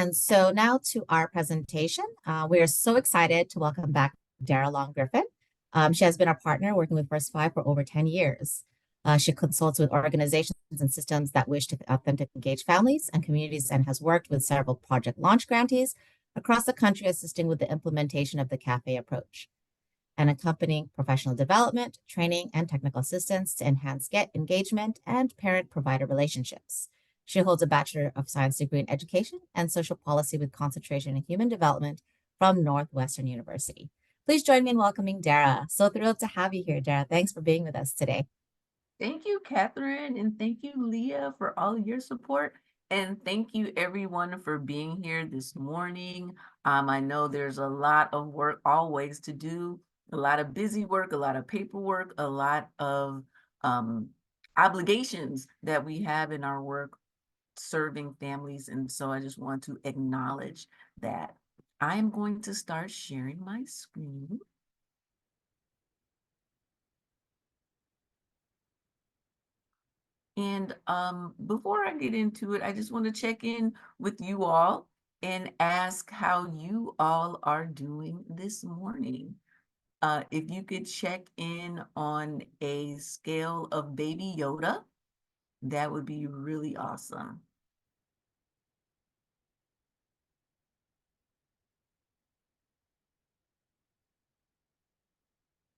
And so now to our presentation. We are so excited to welcome back Dara Griffin. She has been our partner working with First Five for over 10 years. She consults with organizations and systems that wish to authentically engage families and communities and has worked with several project launch grantees across the country assisting with the implementation of the Café approach and accompanying professional development, training, and technical assistance to enhance engagement and parent-provider relationships. She holds a Bachelor of Science degree in Education and Social Policy with concentration in Human Development from Northwestern University. Please join me in welcoming Dara. So thrilled to have you here, Dara. Thanks for being with us today. Thank you, Catherine, and thank you, Leah, for all of your support. And thank you, everyone, for being here this morning. I know there's a lot of work always to do, a lot of busy work, a lot of paperwork, a lot of obligations that we have in our work serving families. And so I just want to acknowledge that. I am going to start sharing my screen. And before I get into it, I just want to check in with you all and ask how you all are doing this morning. If you could check in on a scale of Baby Yoda, that would be really awesome.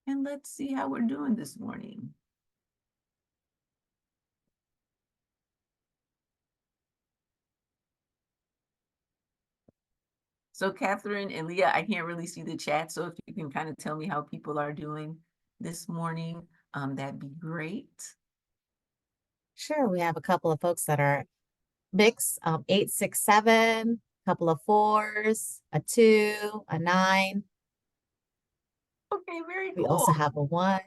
And let's see how we're doing this morning. So Catherine and Leah, I can't really see the chat, so if you can kind of tell me how people are doing this morning, that'd be great. Sure, we have a couple of folks that are mixed, 8, 6, 7, a couple of 4s, a 2, a 9. Okay, very We cool. also have a 1.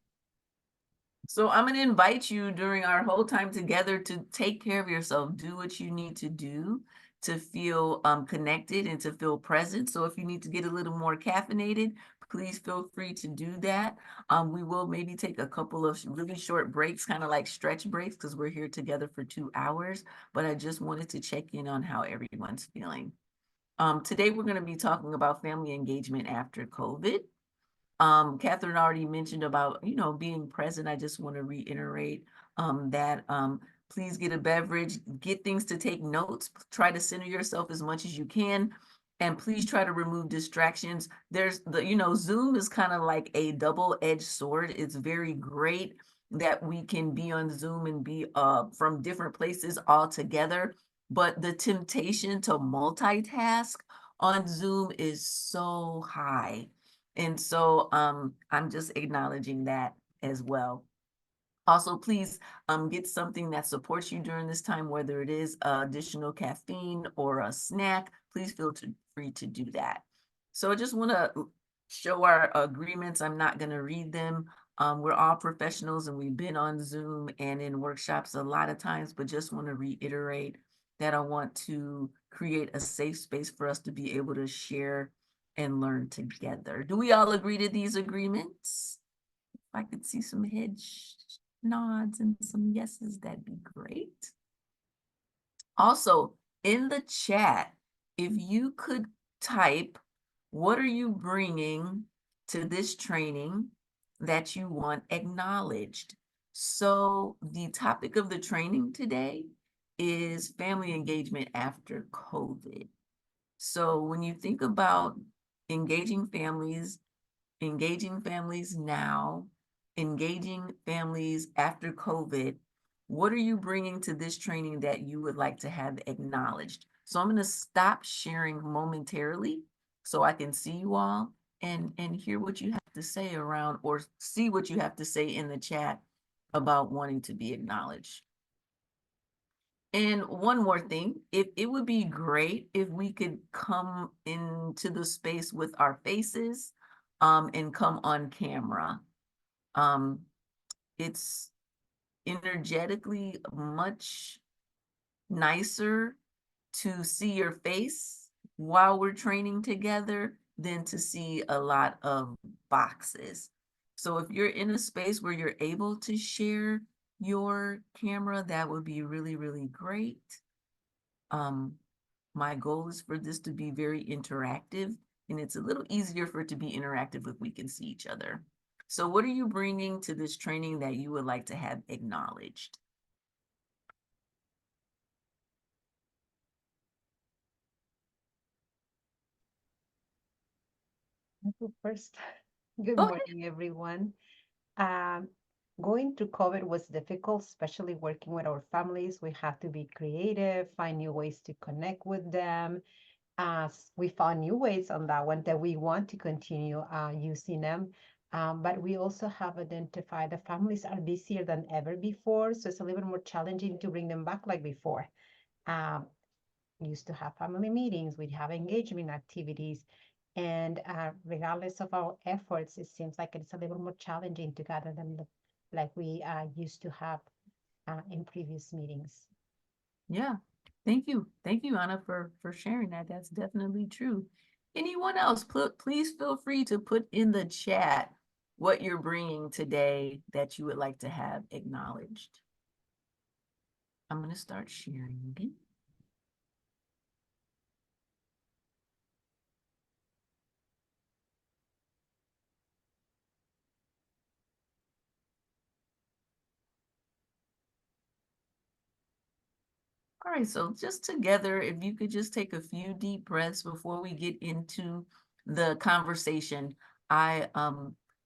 So I'm going to invite you during our whole time together to take care of yourself. Do what you need to do to feel connected and to feel present. So if you need to get a little more caffeinated, please feel free to do that. We will maybe take a couple of really short breaks, kind of like stretch breaks, because we're here together for 2 hours. But I just wanted to check in on how everyone's feeling. Today, we're going to be talking about family engagement after COVID. Catherine already mentioned about, being present. I just want to reiterate that please get a beverage, get things to take notes, try to center yourself as much as you can, and please try to remove distractions. There's Zoom is kind of like a double-edged sword. It's very great that we can be on Zoom and be from different places all together, but the temptation to multitask on Zoom is so high. And so I'm just acknowledging that as well. Also, please get something that supports you during this time, whether it is additional caffeine or a snack. Please feel free to do that. So I just want to show our agreements. I'm not going to read them. We're all professionals and we've been on Zoom and in workshops a lot of times, but just want to reiterate that I want to create a safe space for us to be able to share and learn together. Do we all agree to these agreements? If I could see some head nods and some yeses, that'd be great. Also, in the chat, if you could type, what are you bringing to this training that you want acknowledged? So the topic of the training today is family engagement after COVID. So when you think about engaging families now, engaging families after COVID, what are you bringing to this training that you would like to have acknowledged? So I'm going to stop sharing momentarily so I can see you all and hear what you have to say around, or see what you have to say in the chat about wanting to be acknowledged. And one more thing, if it would be great if we could come into the space with our faces and come on camera. It's energetically much nicer to see your face while we're training together than to see a lot of boxes. So if you're in a space where you're able to share your camera, that would be really, really great. My goal is for this to be very interactive, and it's a little easier for it to be interactive if we can see each other. So what are you bringing to this training that you would like to have acknowledged? First, good Go ahead. morning, everyone. Um, Going through COVID was difficult, especially working with our families. We have to be creative, find new ways to connect with them. As we found new ways on that one that we want to continue using them. But we also have identified the families are busier than ever before, so it's a little bit more challenging to bring them back like before. Um, we used to have family meetings, we'd have engagement activities, and regardless of our efforts, it seems like it's a little more challenging to gather them like we used to have in previous meetings. Yeah, thank you. Thank you, Anna, for sharing that. That's definitely true. Anyone else, please feel free to put in the chat what you're bringing today that you would like to have acknowledged. I'm going to start sharing. All right, so just together, if you could just take a few deep breaths before we get into the conversation. I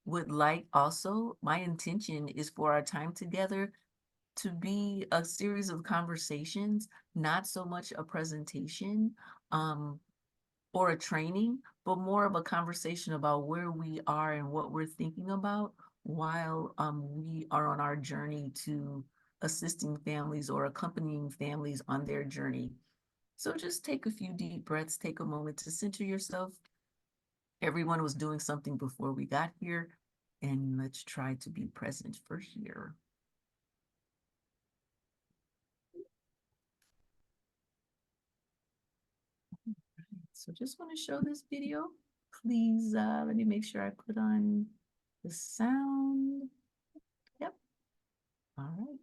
would like also, my intention is for our time together to be a series of conversations, not so much a presentation or a training, but more of a conversation about where we are and what we're thinking about while we are on our journey to assisting families or accompanying families on their journey. So just take a few deep breaths, take a moment to center yourself. Everyone was doing something before we got here, and let's try to be present for here. So just want to show this video. Please, let me make sure I put on the sound. Yep. All right.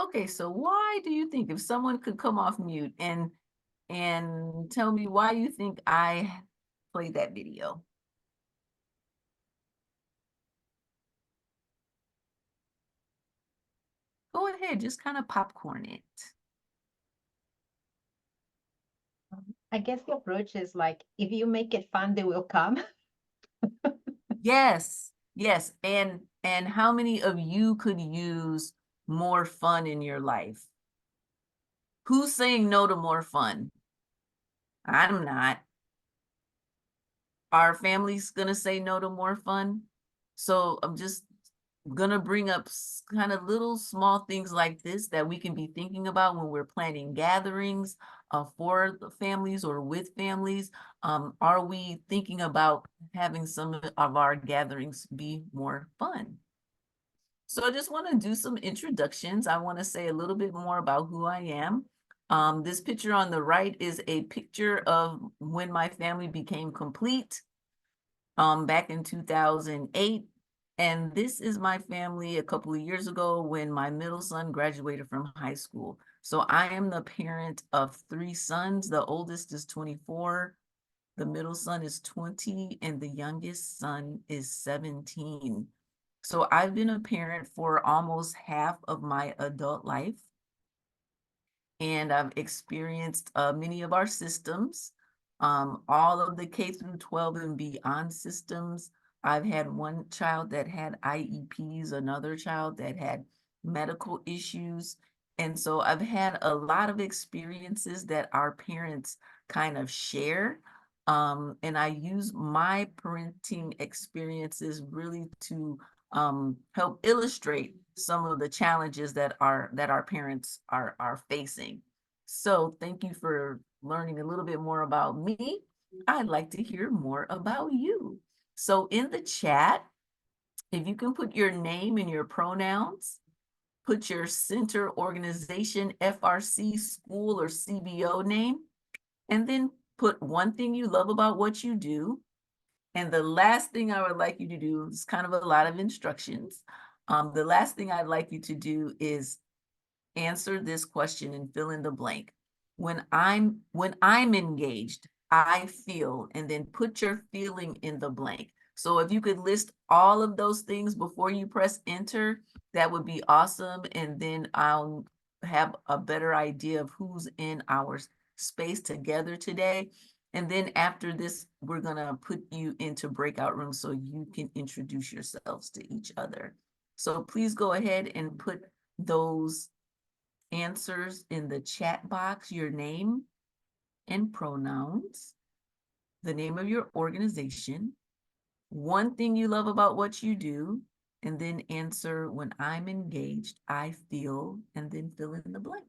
Okay, so why do you think, if someone could come off mute and tell me why you think I played that video? Go ahead, just kind of popcorn it. I guess the approach is like, if you make it fun, they will come. Yes, yes. And how many of you could use more fun in your life? Who's saying no to more fun? I'm not. Our family's gonna say no to more fun. So I'm just gonna bring up kind of little small things like this that we can be thinking about when we're planning gatherings for the families or with families. Are we thinking about having some of our gatherings be more fun? So I just want to do some introductions. I want to say a little bit more about who I am. This picture on the right is a picture of when my family became complete back in 2008. And this is my family a couple of years ago when my middle son graduated from high school. So I am the parent of 3 sons. The oldest is 24, the middle son is 20, and the youngest son is 17. So I've been a parent for almost half of my adult life. And I've experienced many of our systems, all of the K through 12 and beyond systems. I've had one child that had IEPs, another child that had medical issues. And so I've had a lot of experiences that our parents kind of share. And I use my parenting experiences really to help illustrate some of the challenges that our parents are facing. So thank you for learning a little bit more about me. I'd like to hear more about you. So in the chat, if you can put your name and your pronouns, put your center, organization, FRC, school, or CBO name, and then put one thing you love about what you do. And the last thing I would like you to do is kind of a lot of instructions. The last thing I'd like you to do is answer this question and fill in the blank. When I'm engaged, I feel, and then put your feeling in the blank. So if you could list all of those things before you press enter, that would be awesome. And then I'll have a better idea of who's in our space together today. And then after this, we're gonna put you into breakout rooms so you can introduce yourselves to each other. So please go ahead and put those answers in the chat box, your name and pronouns, the name of your organization, one thing you love about what you do, and then answer when I'm engaged, I feel, and then fill in the blank.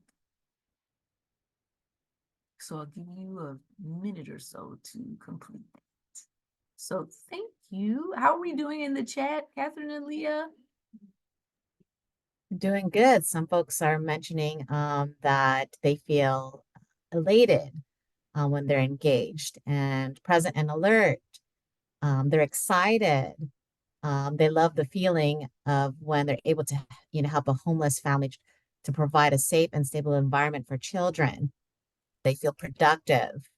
So I'll give you a minute or so to complete that. So thank you. How are we doing in the chat, Catherine and Leah? Doing good. Some folks are mentioning that they feel elated when they're engaged and present and alert. They're excited. They love the feeling of when they're able to, help a homeless family to provide a safe and stable environment for children. They feel productive,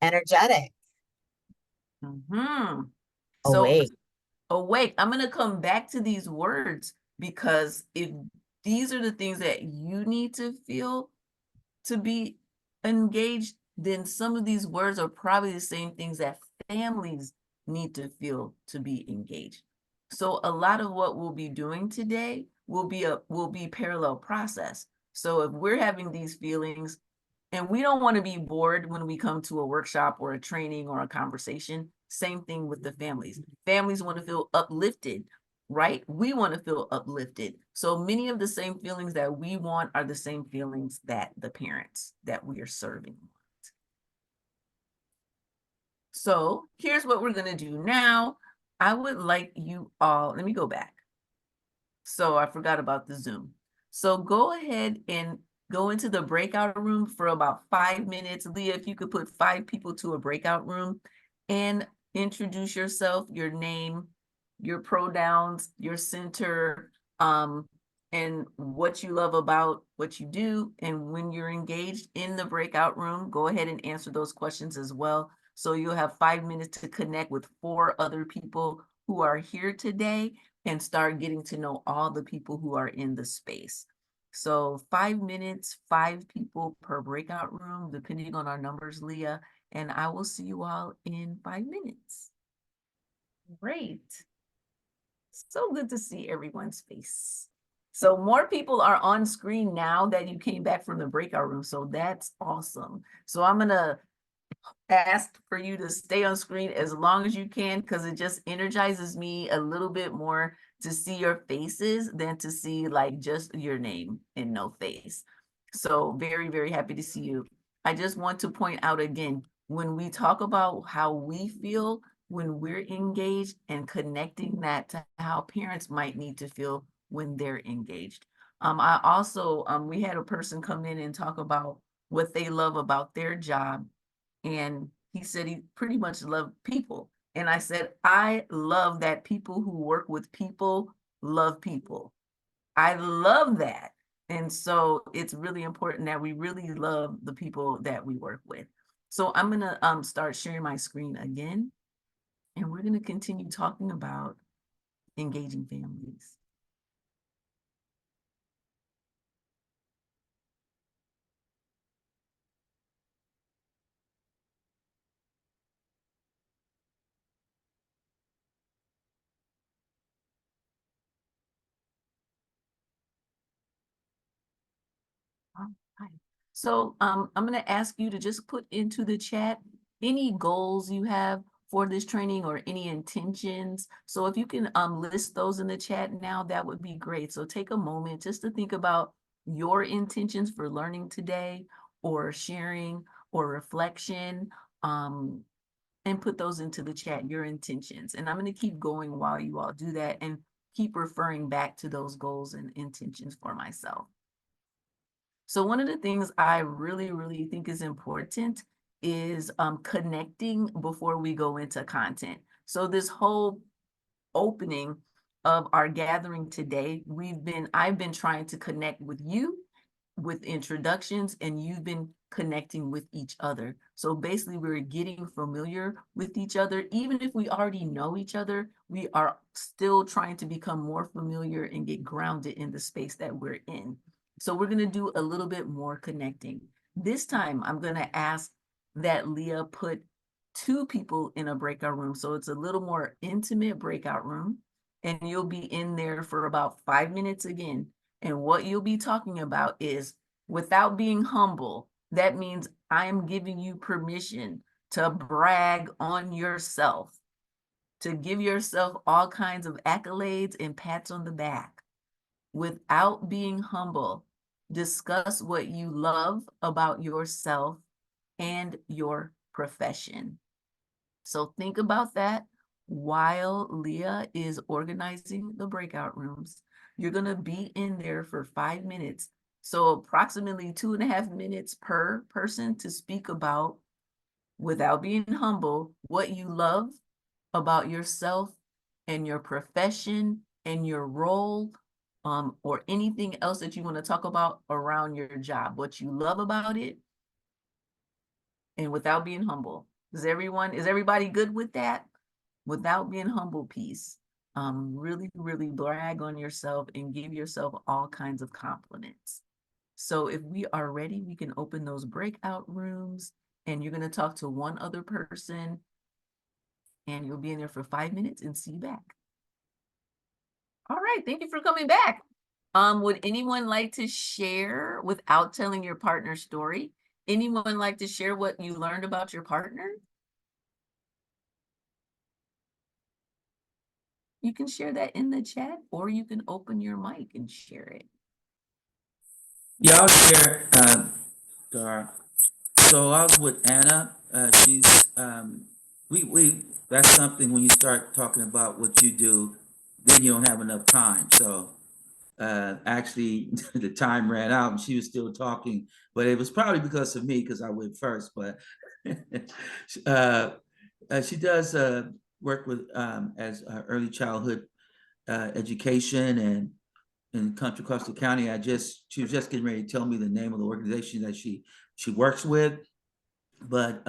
energetic, So awake. awake. I'm going to come back to these words because if these are the things that you need to feel to be engaged, then some of these words are probably the same things that families need to feel to be engaged. So a lot of what we'll be doing today will be parallel process. So if we're having these feelings, and we don't want to be bored when we come to a workshop or a training or a conversation. Same thing with the families. Families want to feel uplifted, right? We want to feel uplifted. So many of the same feelings that we want are the same feelings that the parents that we are serving want. So here's what we're going to do now. I would like you all, let me go back. So I forgot about the Zoom. So go ahead and go into the breakout room for about 5 minutes. Leah, if you could put 5 people to a breakout room and introduce yourself, your name, your pronouns, your center, and what you love about what you do. And when you're engaged in the breakout room, go ahead and answer those questions as well. So you'll have 5 minutes to connect with 4 other people who are here today and start getting to know all the people who are in the space. So 5 minutes, 5 people per breakout room, depending on our numbers, Leah, and I will see you all in 5 minutes. Great. So good to see everyone's face. So more people are on screen now that you came back from the breakout room. So that's awesome. So I'm gonna ask for you to stay on screen as long as you can because it just energizes me a little bit more to see your faces than to see like just your name and no face. So very, very happy to see you. I just want to point out again, when we talk about how we feel when we're engaged and connecting that to how parents might need to feel when they're engaged. I also, we had a person come in and talk about what they love about their job. And he said he pretty much loved people. And I said, I love that people who work with people love people. I love that. And so it's really important that we really love the people that we work with. So I'm going to start sharing my screen again, and we're going to continue talking about engaging families. All right. So I'm going to ask you to just put into the chat any goals you have for this training or any intentions. So if you can list those in the chat now, that would be great. So take a moment just to think about your intentions for learning today, or sharing, or reflection, and put those into the chat, your intentions. And I'm going to keep going while you all do that and keep referring back to those goals and intentions for myself. So one of the things I really, really think is important is connecting before we go into content. So this whole opening of our gathering today, I've been trying to connect with you with introductions, and you've been connecting with each other. So basically we're getting familiar with each other. Even if we already know each other, we are still trying to become more familiar and get grounded in the space that we're in. So we're going to do a little bit more connecting. This time I'm going to ask that Leah put 2 people in a breakout room. So it's a little more intimate breakout room, and you'll be in there for about 5 minutes again. And what you'll be talking about is, without being humble, that means I'm giving you permission to brag on yourself, to give yourself all kinds of accolades and pats on the back. Without being humble, discuss what you love about yourself and your profession. So think about that while Leah is organizing the breakout rooms. You're going to be in there for 5 minutes. So approximately 2.5 minutes per person to speak about, without being humble, what you love about yourself and your profession and your role, or anything else that you want to talk about around your job, what you love about it, and without being humble. Is everybody good with that? Without being humble piece. Really, really brag on yourself and give yourself all kinds of compliments. So if we are ready, we can open those breakout rooms, and you're going to talk to one other person, and you'll be in there for 5 minutes, and see you back. All right, thank you for coming back. Would anyone like to share without telling your partner's story? Anyone like to share what you learned about your partner? You can share that in the chat, or you can open your mic and share it. Yeah, I'll share, Dara. So I was with Anna. She's that's something when you start talking about what you do, then you don't have enough time. So actually, the time ran out and she was still talking, but it was probably because of me because I went first. But she does work with as early childhood education and in Contra Costa County. She was just getting ready to tell me the name of the organization that she works with. But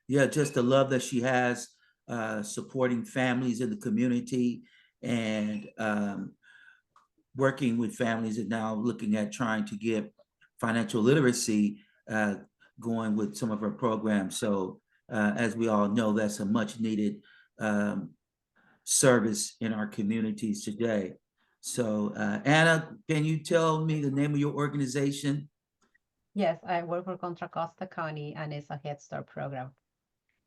yeah, just the love that she has supporting families in the community, and working with families, and now looking at trying to get financial literacy going with some of her programs. So as we all know, that's a much needed service in our communities today. So Anna, can you tell me the name of your organization? Yes, I work for Contra Costa County, and it's a Head Start program.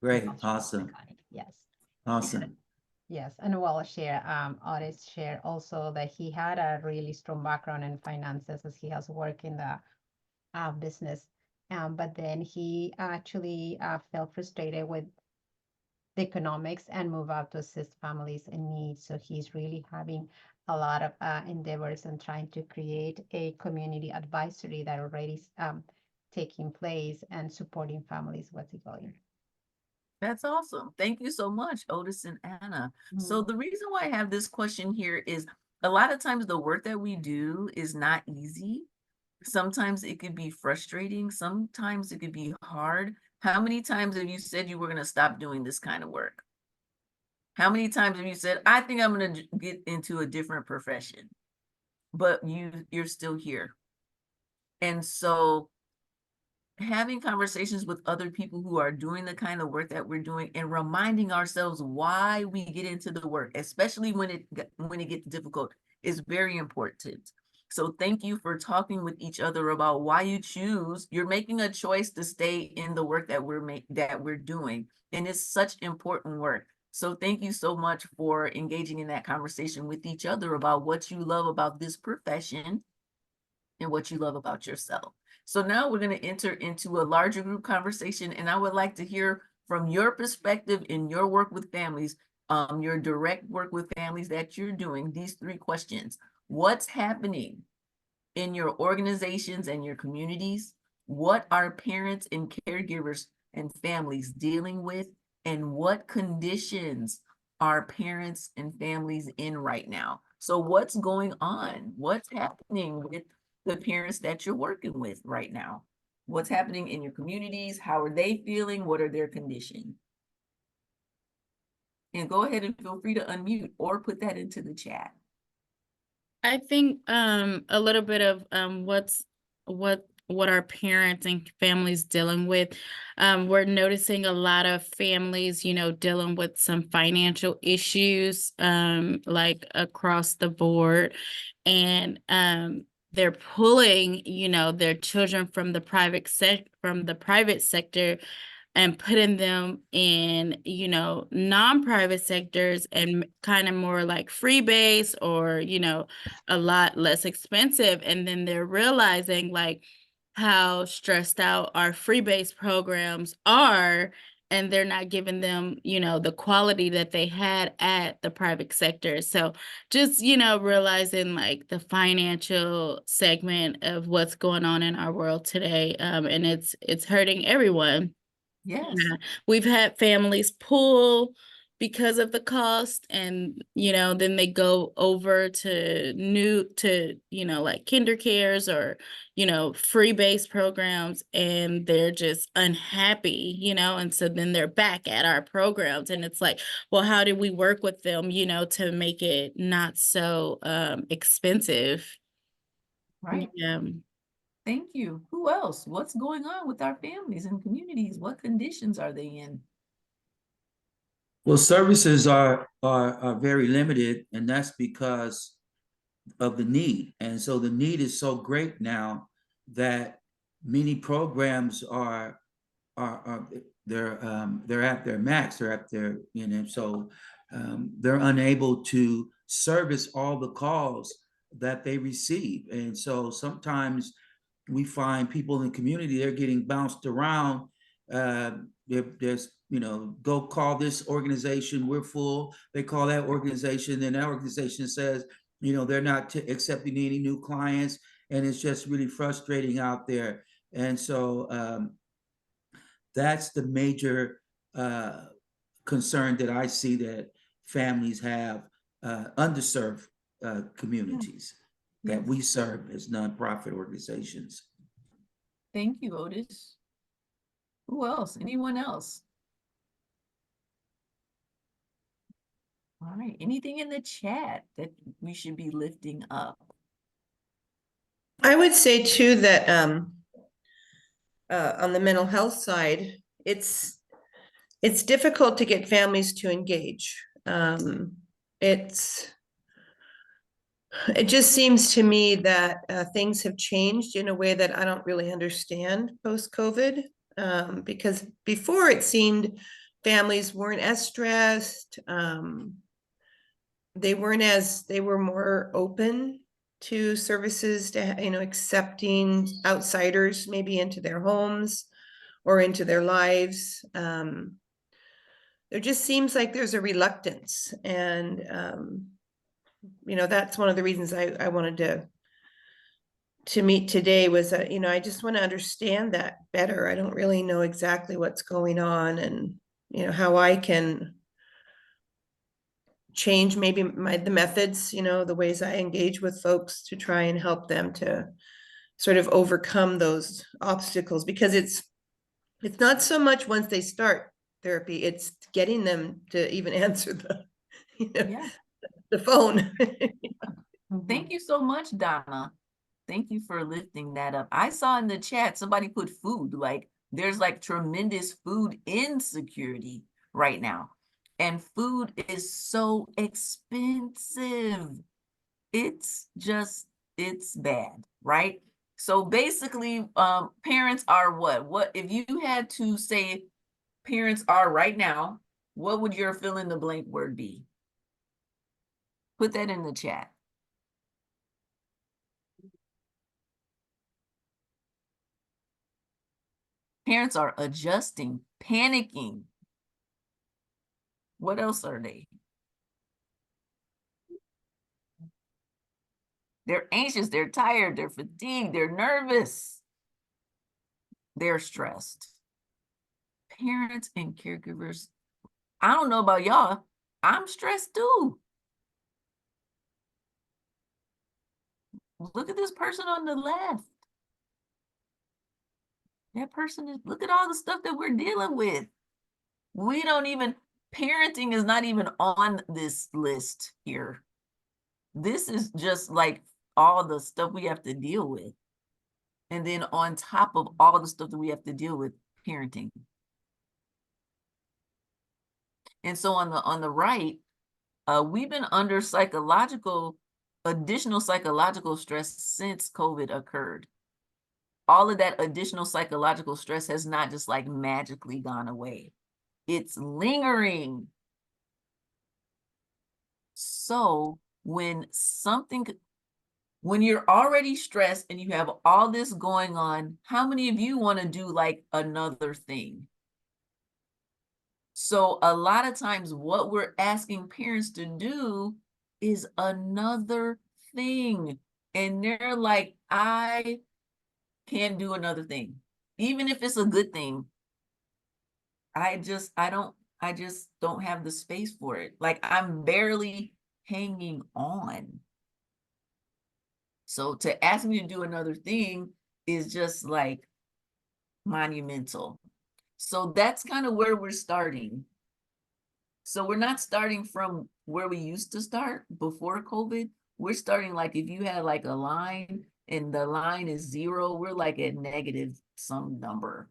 Great, Contra Costa awesome, County. Yes. awesome. Yes, and well, share Otis share also that he had a really strong background in finances as he has worked in the business. But then he actually felt frustrated with the economics and moved out to assist families in need. So he's really having a lot of endeavors and trying to create a community advisory that already taking place and supporting families with the going. That's awesome. Thank you so much, Otis and Anna. So Mhm. the reason why I have this question here is a lot of times the work that we do is not easy. Sometimes it could be frustrating. Sometimes it could be hard. How many times have you said you were going to stop doing this kind of work? How many times have you said, I think I'm going to get into a different profession, but you're still here? And so having conversations with other people who are doing the kind of work that we're doing and reminding ourselves why we get into the work, especially when it gets difficult, is very important. So thank you for talking with each other about why you're making a choice to stay in the work that we're doing. And it's such important work. So thank you so much for engaging in that conversation with each other about what you love about this profession and what you love about yourself. So now we're going to enter into a larger group conversation, and I would like to hear from your perspective in your work with families, your direct work with families that you're doing, these 3 questions. What's happening in your organizations and your communities? What are parents and caregivers and families dealing with? And what conditions are parents and families in right now? So what's going on? What's happening with the parents that you're working with right now? What's happening in your communities? How are they feeling? What are their conditions? And go ahead and feel free to unmute or put that into the chat. I think a little bit of what our parents and families dealing with. We're noticing a lot of families, dealing with some financial issues, like across the board, and they're pulling, their children from the private sector and putting them in, non-private sectors and kind of more like free base or, a lot less expensive. And then they're realizing like how stressed out our free base programs are, and they're not giving them, the quality that they had at the private sector. So just, realizing like the financial segment of what's going on in our world today. And it's hurting everyone. Yes. Yeah. We've had families pull because of the cost, and then they go over to like kinder cares or free base programs, and they're just unhappy, and so then they're back at our programs, and it's like, well, how do we work with them, to make it not so expensive? Right. Yeah. Thank you. Who else? What's going on with our families and communities? What conditions are they in? Well, services are very limited, and that's because of the need. And so the need is so great now that many programs are they're at their max, they're at their, so they're unable to service all the calls that they receive. And so sometimes we find people in the community, they're getting bounced around. There's, go call this organization, we're full. They call that organization, then that organization says, they're not accepting any new clients, and it's just really frustrating out there. And so that's the major concern that I see that families have, underserved communities that Yes. we serve as nonprofit organizations. Thank you, Otis. Who else? Anyone else? All right. Anything in the chat that we should be lifting up? I would say too that on the mental health side, it's difficult to get families to engage. It just seems to me that things have changed in a way that I don't really understand post-COVID, because before it seemed families weren't as stressed. they were more open to services, to, you know, accepting outsiders maybe into their homes or into their lives. There just seems like there's a reluctance, and you know, that's one of the reasons I wanted to meet today, was that, you know, I just want to understand that better. I don't really know exactly what's going on, and, you know, how I can change maybe the methods, you know, the ways I engage with folks to try and help them to sort of overcome those obstacles, because it's not so much once they start therapy, it's getting them to even answer the, you know, Yeah. the phone. Thank you so much, Donna. Thank you for lifting that up. I saw in the chat somebody put food, like there's like tremendous food insecurity right now. And food is so expensive. It's just, it's bad, right? So basically, parents are what? What if you had to say parents are right now, what would your fill in the blank word be? Put that in the chat. Parents are adjusting, panicking. What else are they? They're anxious, they're tired, they're fatigued, they're nervous, they're stressed. Parents and caregivers, I don't know about y'all, I'm stressed too. Look at this person on the left. That person is, look at all the stuff that we're dealing with. We don't even, parenting is not even on this list here. This is just like all the stuff we have to deal with. And then on top of all the stuff that we have to deal with, parenting. And so on the right, we've been under additional psychological stress since COVID occurred. All of that additional psychological stress has not just like magically gone away. It's lingering. So when you're already stressed and you have all this going on, how many of you want to do like another thing? So a lot of times what we're asking parents to do is another thing. And they're like, I can't do another thing. Even if it's a good thing, I just don't have the space for it. Like I'm barely hanging on. So to ask me to do another thing is just like monumental. So that's kind of where we're starting. So we're not starting from where we used to start before COVID. We're starting like if you had like a line and the line is 0, we're like at negative some number.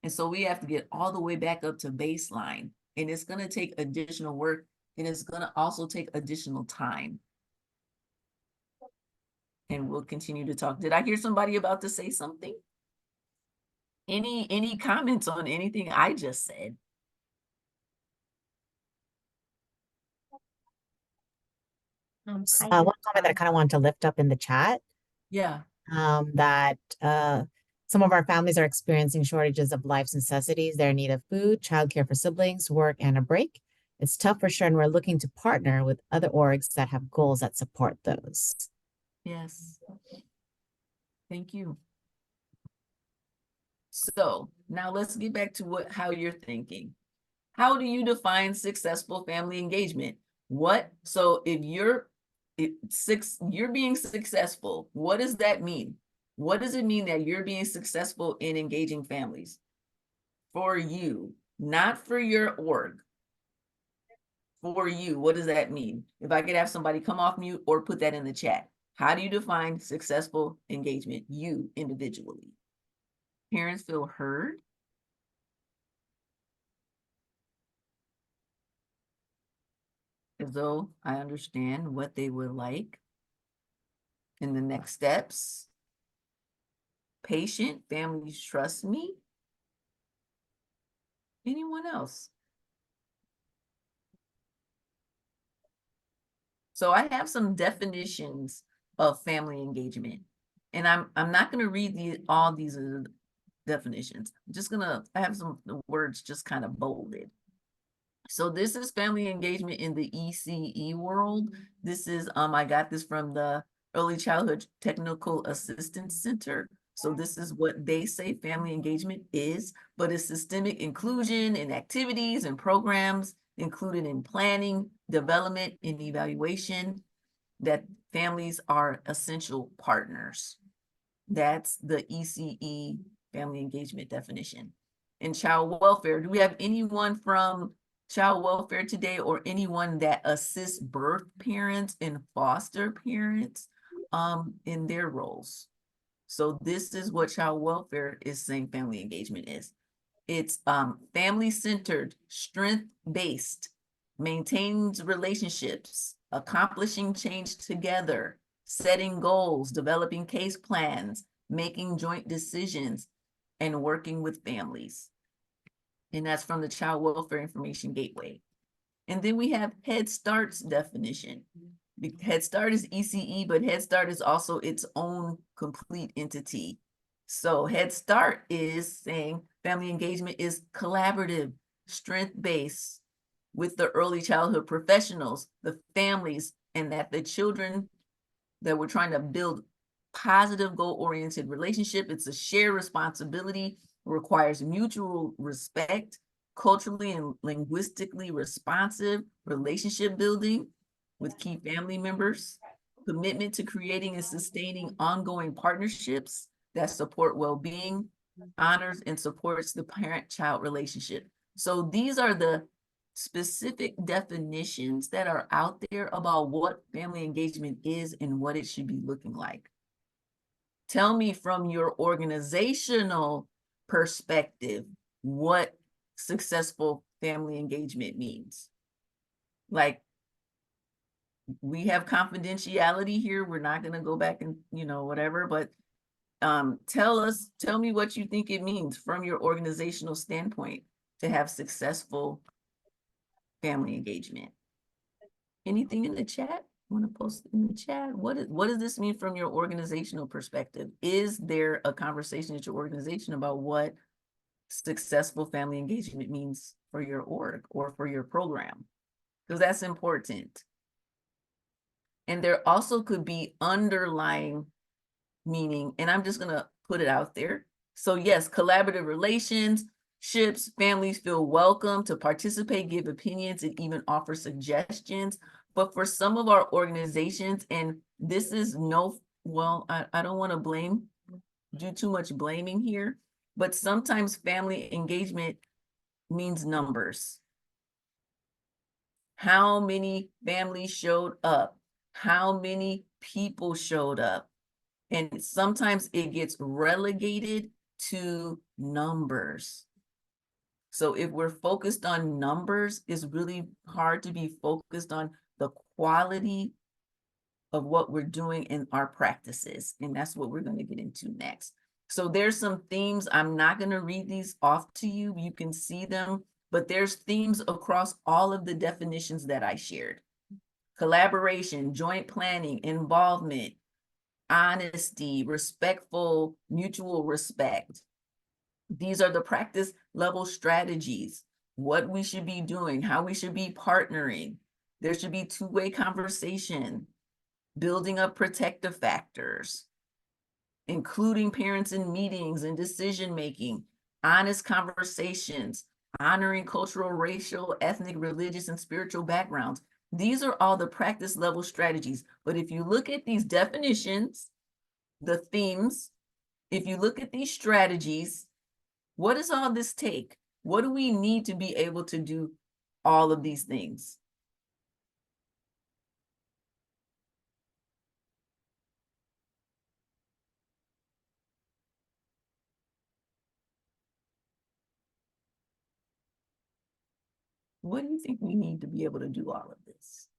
And so we have to get all the way back up to baseline. And it's going to take additional work, and it's going to also take additional time. And we'll continue to talk. Did I hear somebody about to say something? Any comments on anything I just said? One comment that I kind of wanted to lift up in the chat, Yeah. that some of our families are experiencing shortages of life's necessities. They're in need of food, childcare for siblings, work, and a break. It's tough for sure, and we're looking to partner with other orgs that have goals that support those. Yes. Thank you. So now let's get back to how you're thinking. How do you define successful family engagement? So if you're being successful, what does that mean? What does it mean that you're being successful in engaging families? For you, not for your org. For you, what does that mean? If I could have somebody come off mute or put that in the chat. How do you define successful engagement, you individually? Parents feel heard. As though I understand what they would like in the next steps. Patient, families trust me. Anyone else? So I have some definitions of family engagement, and I'm not going to read all these definitions. I have some words just kind of bolded. So this is family engagement in the ECE world. This is, I got this from the Early Childhood Technical Assistance Center. So this is what they say family engagement is, but it's systemic inclusion in activities and programs included in planning, development, and evaluation, that families are essential partners. That's the ECE family engagement definition. In child welfare, do we have anyone from child welfare today, or anyone that assists birth parents and foster parents in their roles? So this is what child welfare is saying family engagement is. It's family-centered, strength-based, maintains relationships, accomplishing change together, setting goals, developing case plans, making joint decisions, and working with families. And that's from the Child Welfare Information Gateway. And then we have Head Start's definition. Head Start is ECE, but Head Start is also its own complete entity. So Head Start is saying family engagement is collaborative, strength-based with the early childhood professionals, the families, and that the children that we're trying to build positive goal-oriented relationship. It's a shared responsibility, requires mutual respect, culturally and linguistically responsive relationship building with key family members, commitment to creating and sustaining ongoing partnerships that support well-being, honors and supports the parent-child relationship. So these are the specific definitions that are out there about what family engagement is and what it should be looking like. Tell me from your organizational perspective what successful family engagement means. Like, we have confidentiality here. We're not going to go back and, whatever, but tell me what you think it means from your organizational standpoint to have successful family engagement. Anything in the chat? Want to post in the chat? What does this mean from your organizational perspective? Is there a conversation at your organization about what successful family engagement means for your org or for your program? Because that's important. And there also could be underlying meaning, and I'm just going to put it out there. So yes, collaborative relationships, families feel welcome to participate, give opinions, and even offer suggestions. But for some of our organizations, and this is I don't want to do too much blaming here, but sometimes family engagement means numbers. How many families showed up? How many people showed up? And sometimes it gets relegated to numbers. So if we're focused on numbers, it's really hard to be focused on the quality of what we're doing in our practices. And that's what we're going to get into next. So there's some themes. I'm not going to read these off to you. You can see them, but there's themes across all of the definitions that I shared. Collaboration, joint planning, involvement, honesty, respectful, mutual respect. These are the practice level strategies, what we should be doing, how we should be partnering. There should be two-way conversation, building up protective factors, including parents in meetings and decision-making, honest conversations, honoring cultural, racial, ethnic, religious, and spiritual backgrounds. These are all the practice level strategies. But if you look at these definitions, the themes, if you look at these strategies, what does all this take? What do we need to be able to do all of these things? What do you think we need to be able to do all of this?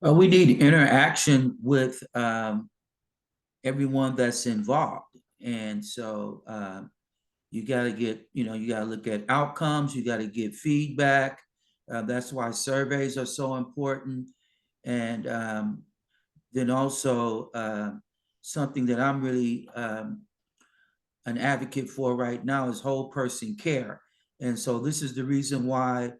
We need interaction with everyone that's involved. And so You got to get, you got to look at outcomes. You got to get feedback. That's why surveys are so important. And then also something that I'm really an advocate for right now is whole person care. And so this is the reason why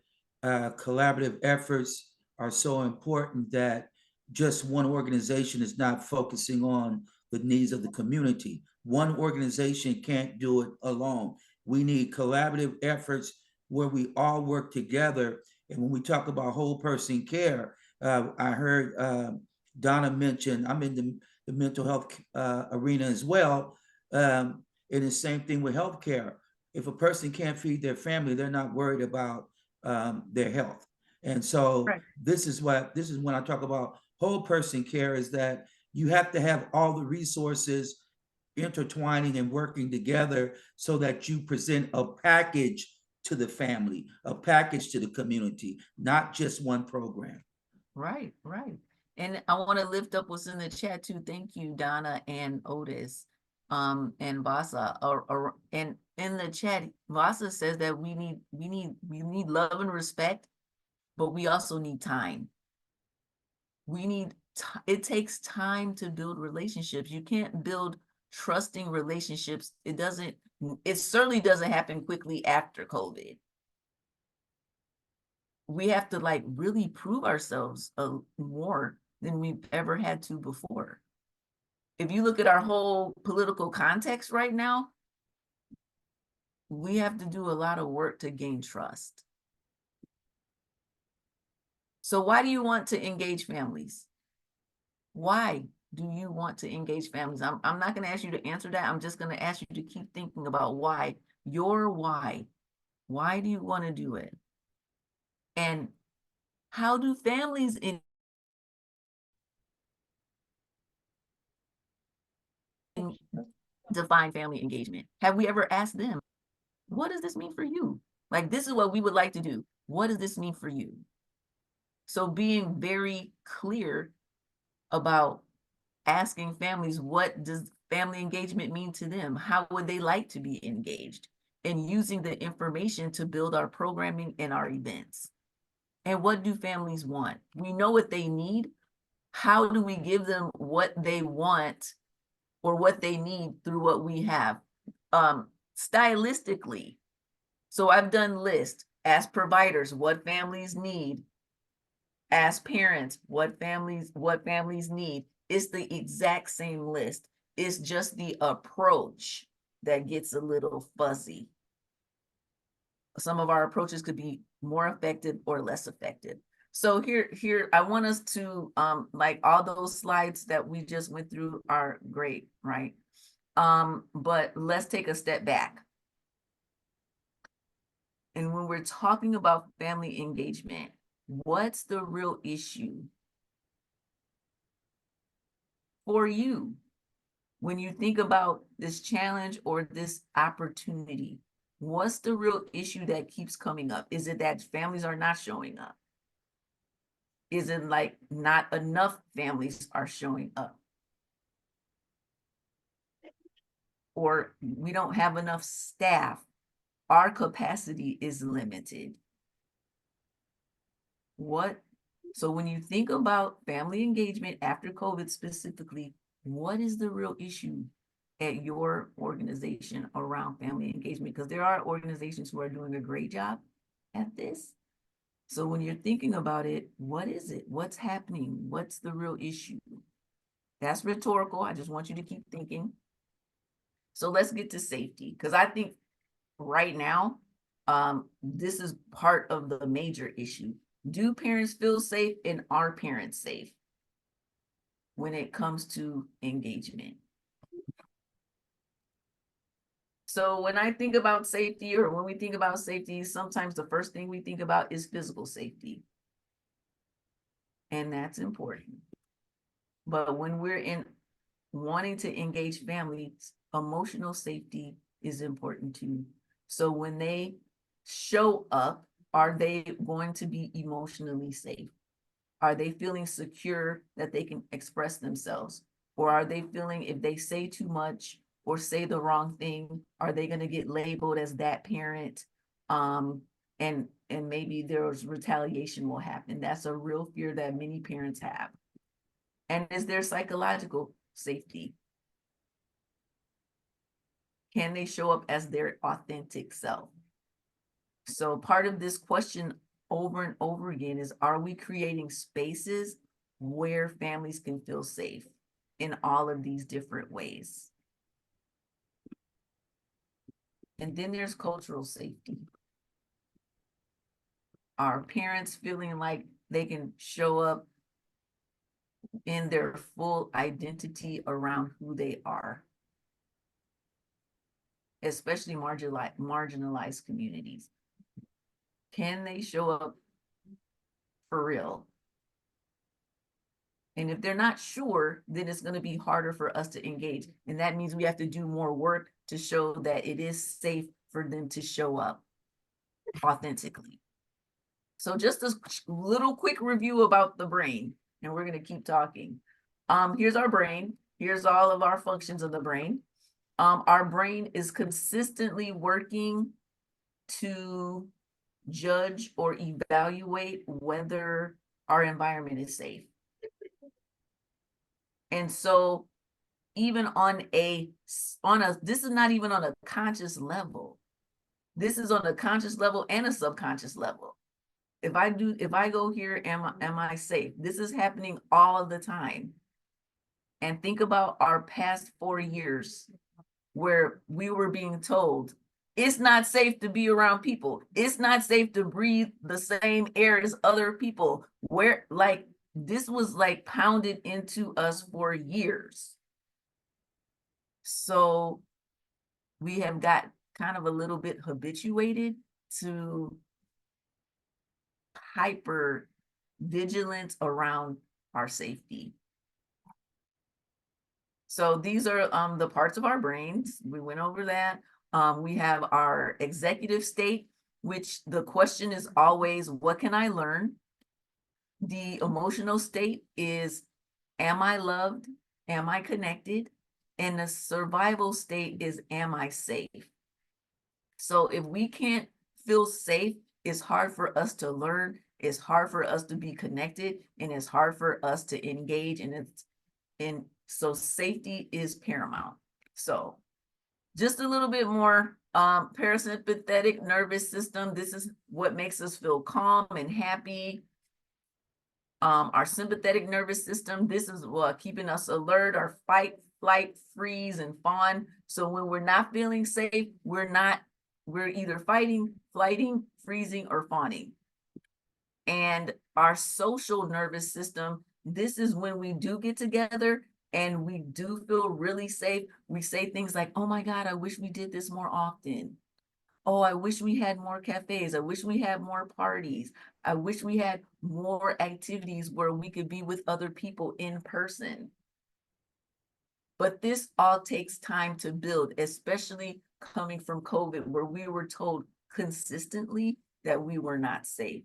collaborative efforts are so important, that just one organization is not focusing on the needs of the community. One organization can't do it alone. We need collaborative efforts where we all work together. And when we talk about whole person care, I heard Donna mention, I'm in the mental health arena as well. And the same thing with healthcare. If a person can't feed their family, they're not worried about their health. And so Right. this is when I talk about whole person care, is that you have to have all the resources intertwining and working together so that you present a package to the family, a package to the community, not just one program. Right, right. And I want to lift up what's in the chat too. Thank you, Donna and Otis, and Vasa. And in the chat, Vasa says that we need love and respect, but we also need time. It takes time to build relationships. You can't build trusting relationships. It certainly doesn't happen quickly after COVID. We have to like really prove ourselves more than we've ever had to before. If you look at our whole political context right now, we have to do a lot of work to gain trust. So why do you want to engage families? Why do you want to engage families? I'm not going to ask you to answer that. I'm just going to ask you to keep thinking about why. Your why. Why do you want to do it? And how do families define family engagement? Have we ever asked them, what does this mean for you? Like, this is what we would like to do. What does this mean for you? So being very clear about asking families, what does family engagement mean to them? How would they like to be engaged? And using the information to build our programming and our events. And what do families want? We know what they need. How do we give them what they want or what they need through what we have? Stylistically. So I've done lists. Ask providers what families need. Ask parents what families need. It's the exact same list. It's just the approach that gets a little fuzzy. Some of our approaches could be more effective or less effective. So here, I want us to, like all those slides that we just went through are great, right? But let's take a step back. And when we're talking about family engagement, what's the real issue for you when you think about this challenge or this opportunity? What's the real issue that keeps coming up? Is it that families are not showing up? Is it like not enough families are showing up? Or we don't have enough staff? Our capacity is limited. So when you think about family engagement after COVID specifically, what is the real issue at your organization around family engagement? Because there are organizations who are doing a great job at this. So when you're thinking about it, what is it? What's happening? What's the real issue? That's rhetorical. I just want you to keep thinking. So let's get to safety, because I think right now, this is part of the major issue. Do parents feel safe, and are parents safe when it comes to engagement? So when I think about safety, or when we think about safety, sometimes the first thing we think about is physical safety. And that's important. But when we're wanting to engage families, emotional safety is important too. So when they show up, are they going to be emotionally safe? Are they feeling secure that they can express themselves? Or are they feeling if they say too much or say the wrong thing? Are they going to get labeled as that parent? And maybe there's retaliation will happen. That's a real fear that many parents have. And is there psychological safety? Can they show up as their authentic self? So part of this question over and over again is, are we creating spaces where families can feel safe in all of these different ways? And then there's cultural safety. Are parents feeling like they can show up in their full identity around who they are? Especially marginalized communities. Can they show up for real? And if they're not sure, then it's going to be harder for us to engage. And that means we have to do more work to show that it is safe for them to show up authentically. So just a little quick review about the brain, and we're going to keep talking. Here's our brain. Here's all of our functions of the brain. Our brain is consistently working to judge or evaluate whether our environment is safe. And so even this is not even on a conscious level. This is on a conscious level and a subconscious level. If I go here, am I safe? This is happening all the time. And think about our past 4 years where we were being told, it's not safe to be around people. It's not safe to breathe the same air as other people. This was like pounded into us for years. So we have got kind of a little bit habituated to hyper vigilance around our safety. So these are the parts of our brains. We went over that. We have our executive state, which the question is always, what can I learn? The emotional state is, am I loved? Am I connected? And the survival state is, am I safe? So if we can't feel safe, it's hard for us to learn. It's hard for us to be connected, and it's hard for us to engage. So safety is paramount. So just a little bit more parasympathetic nervous system. This is what makes us feel calm and happy. Our sympathetic nervous system, this is what keeping us alert, our fight, flight, freeze, and fawn. So when we're not feeling safe, we're either fighting, flighting, freezing, or fawning. And our social nervous system, this is when we do get together and we do feel really safe. We say things like, oh my God, I wish we did this more often. Oh, I wish we had more cafes. I wish we had more parties. I wish we had more activities where we could be with other people in person. But this all takes time to build, especially coming from COVID, where we were told consistently that we were not safe.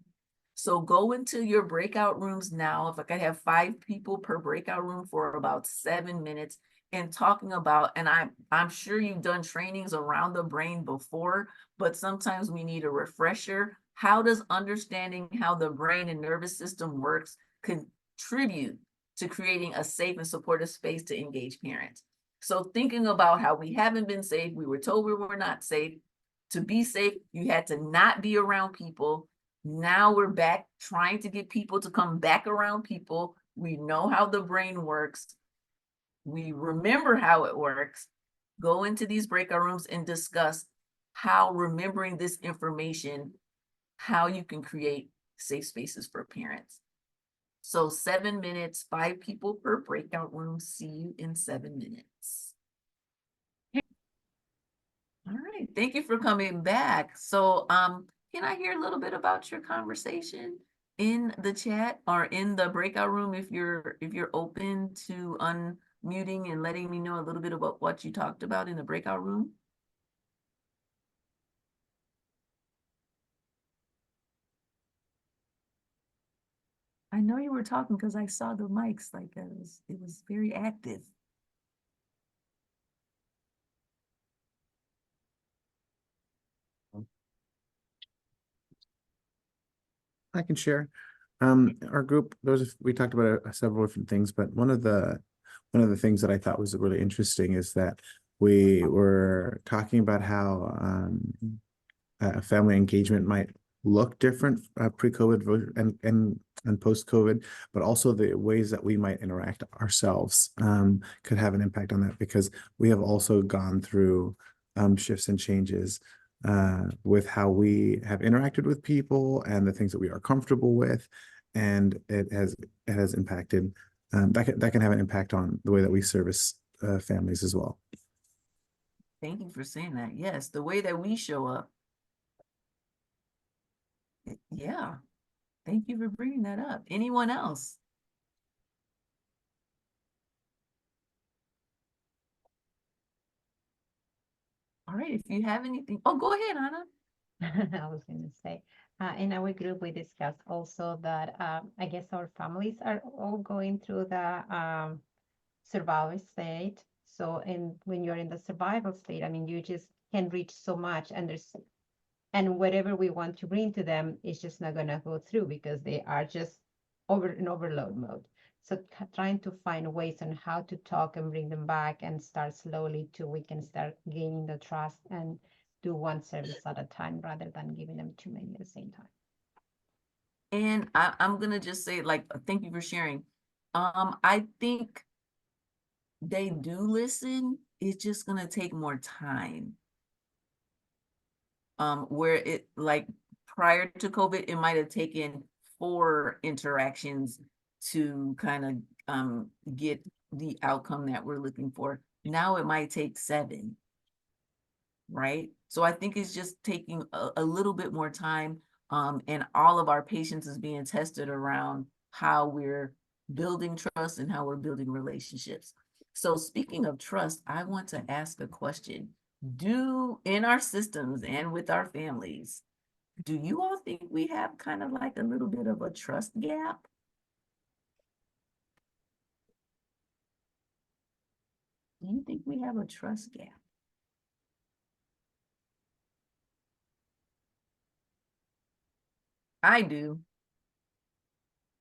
So go into your breakout rooms now. If I could have 5 people per breakout room for about 7 minutes and talking about, and I'm sure you've done trainings around the brain before, but sometimes we need a refresher. How does understanding how the brain and nervous system works contribute to creating a safe and supportive space to engage parents? So thinking about how we haven't been safe, we were told we were not safe. To be safe, you had to not be around people. Now we're back trying to get people to come back around people. We know how the brain works. We remember how it works. Go into these breakout rooms and discuss how remembering this information, how you can create safe spaces for parents. So 7 minutes, 5 people per breakout room. See you in 7 minutes. All right, thank you for coming back. So can I hear a little bit about your conversation in the chat or in the breakout room if you're open to unmuting and letting me know a little bit about what you talked about in the breakout room? I know you were talking because I saw the mics, like it was very active. I can share. Our group, we talked about several different things, but one of the things that I thought was really interesting is that we were talking about how family engagement might look different pre-COVID and post-COVID, but also the ways that we might interact ourselves could have an impact on that, because we have also gone through shifts and changes with how we have interacted with people and the things that we are comfortable with, and it has impacted that can have an impact on the way that we service families as well. Thank you for saying that. Yes, the way that we show up. Yeah, thank you for bringing that up. Anyone else? All right, if you have anything, oh, go ahead, Anna. I was going to say, in our group, we discussed also that I guess our families are all going through the survival state. So, when you're in the survival state, I mean, you just can reach so much, and whatever we want to bring to them is just not going to go through because they are just in overload mode. So trying to find ways on how to talk and bring them back and start slowly till we can start gaining the trust and do one service at a time rather than giving them too many at the same time. And I'm gonna just say, like, thank you for sharing. I think they do listen. It's just gonna take more time. Where it, like, prior to COVID, it might have taken 4 interactions to kind of get the outcome that we're looking for. Now it might take 7, right? So I think it's just taking a little bit more time, and all of our patience is being tested around how we're building trust and how we're building relationships. So speaking of trust, I want to ask a question. In our systems and with our families, do you all think we have kind of like a little bit of a trust gap? Do you think we have a trust gap? I do.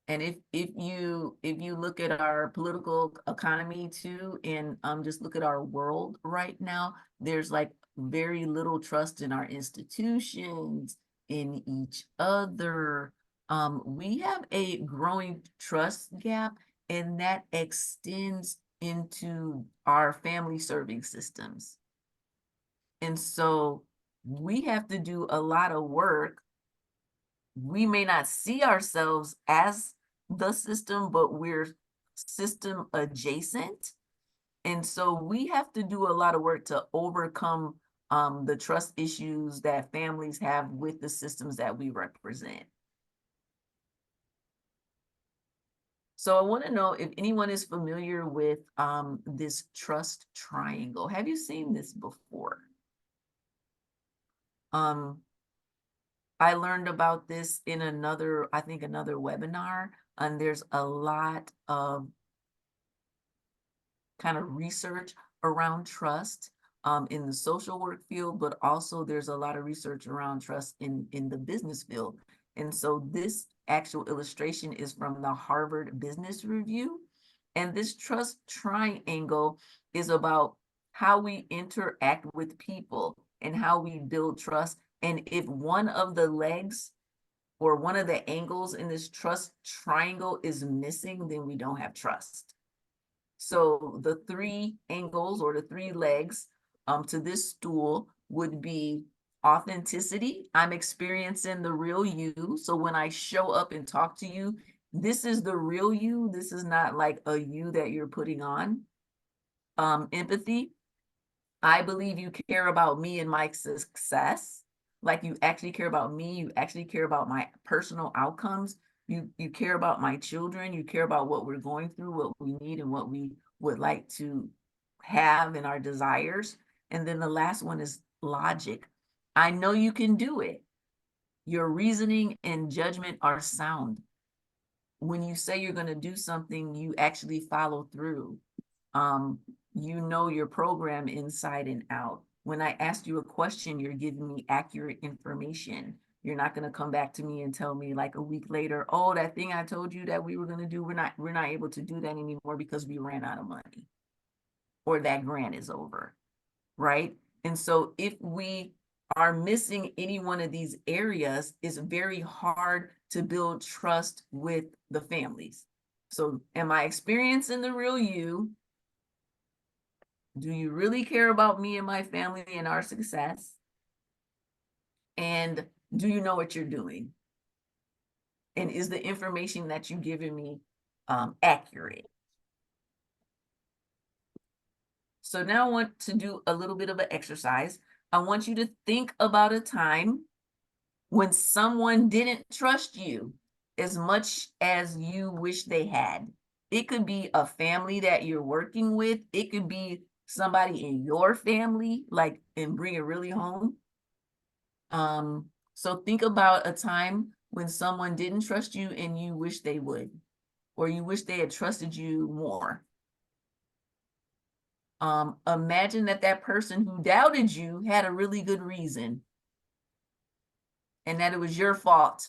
And if you look at our political economy too, and just look at our world right now, there's like very little trust in our institutions, in each other. We have a growing trust gap, and that extends into our family serving systems. And so we have to do a lot of work. We may not see ourselves as the system, but we're system adjacent. And so we have to do a lot of work to overcome the trust issues that families have with the systems that we represent. So I want to know if anyone is familiar with this trust triangle. Have you seen this before? I learned about this in another webinar, and there's a lot of kind of research around trust in the social work field, but also there's a lot of research around trust in the business field. And so this actual illustration is from the Harvard Business Review. And this trust triangle is about how we interact with people and how we build trust. And if one of the legs or one of the angles in this trust triangle is missing, then we don't have trust. So the 3 angles or the 3 legs to this stool would be authenticity. I'm experiencing the real you. So when I show up and talk to you, this is the real you. This is not like a you that you're putting on. Empathy. I believe you care about me and my success. Like you actually care about me. You actually care about my personal outcomes. You care about my children. You care about what we're going through, what we need, and what we would like to have in our desires. And then the last one is logic. I know you can do it. Your reasoning and judgment are sound. When you say you're going to do something, you actually follow through. You know your program inside and out. When I ask you a question, you're giving me accurate information. You're not going to come back to me and tell me like a week later, oh, that thing I told you that we were going to do, we're not able to do that anymore because we ran out of money or that grant is over, right? And so if we are missing any one of these areas, it's very hard to build trust with the families. So am I experiencing the real you? Do you really care about me and my family and our success? And do you know what you're doing? And is the information that you're giving me accurate? So now I want to do a little bit of an exercise. I want you to think about a time when someone didn't trust you as much as you wish they had. It could be a family that you're working with. It could be somebody in your family, like, and bring it really home. So think about a time when someone didn't trust you and you wish they would, or you wish they had trusted you more. Imagine that person who doubted you had a really good reason, and that it was your fault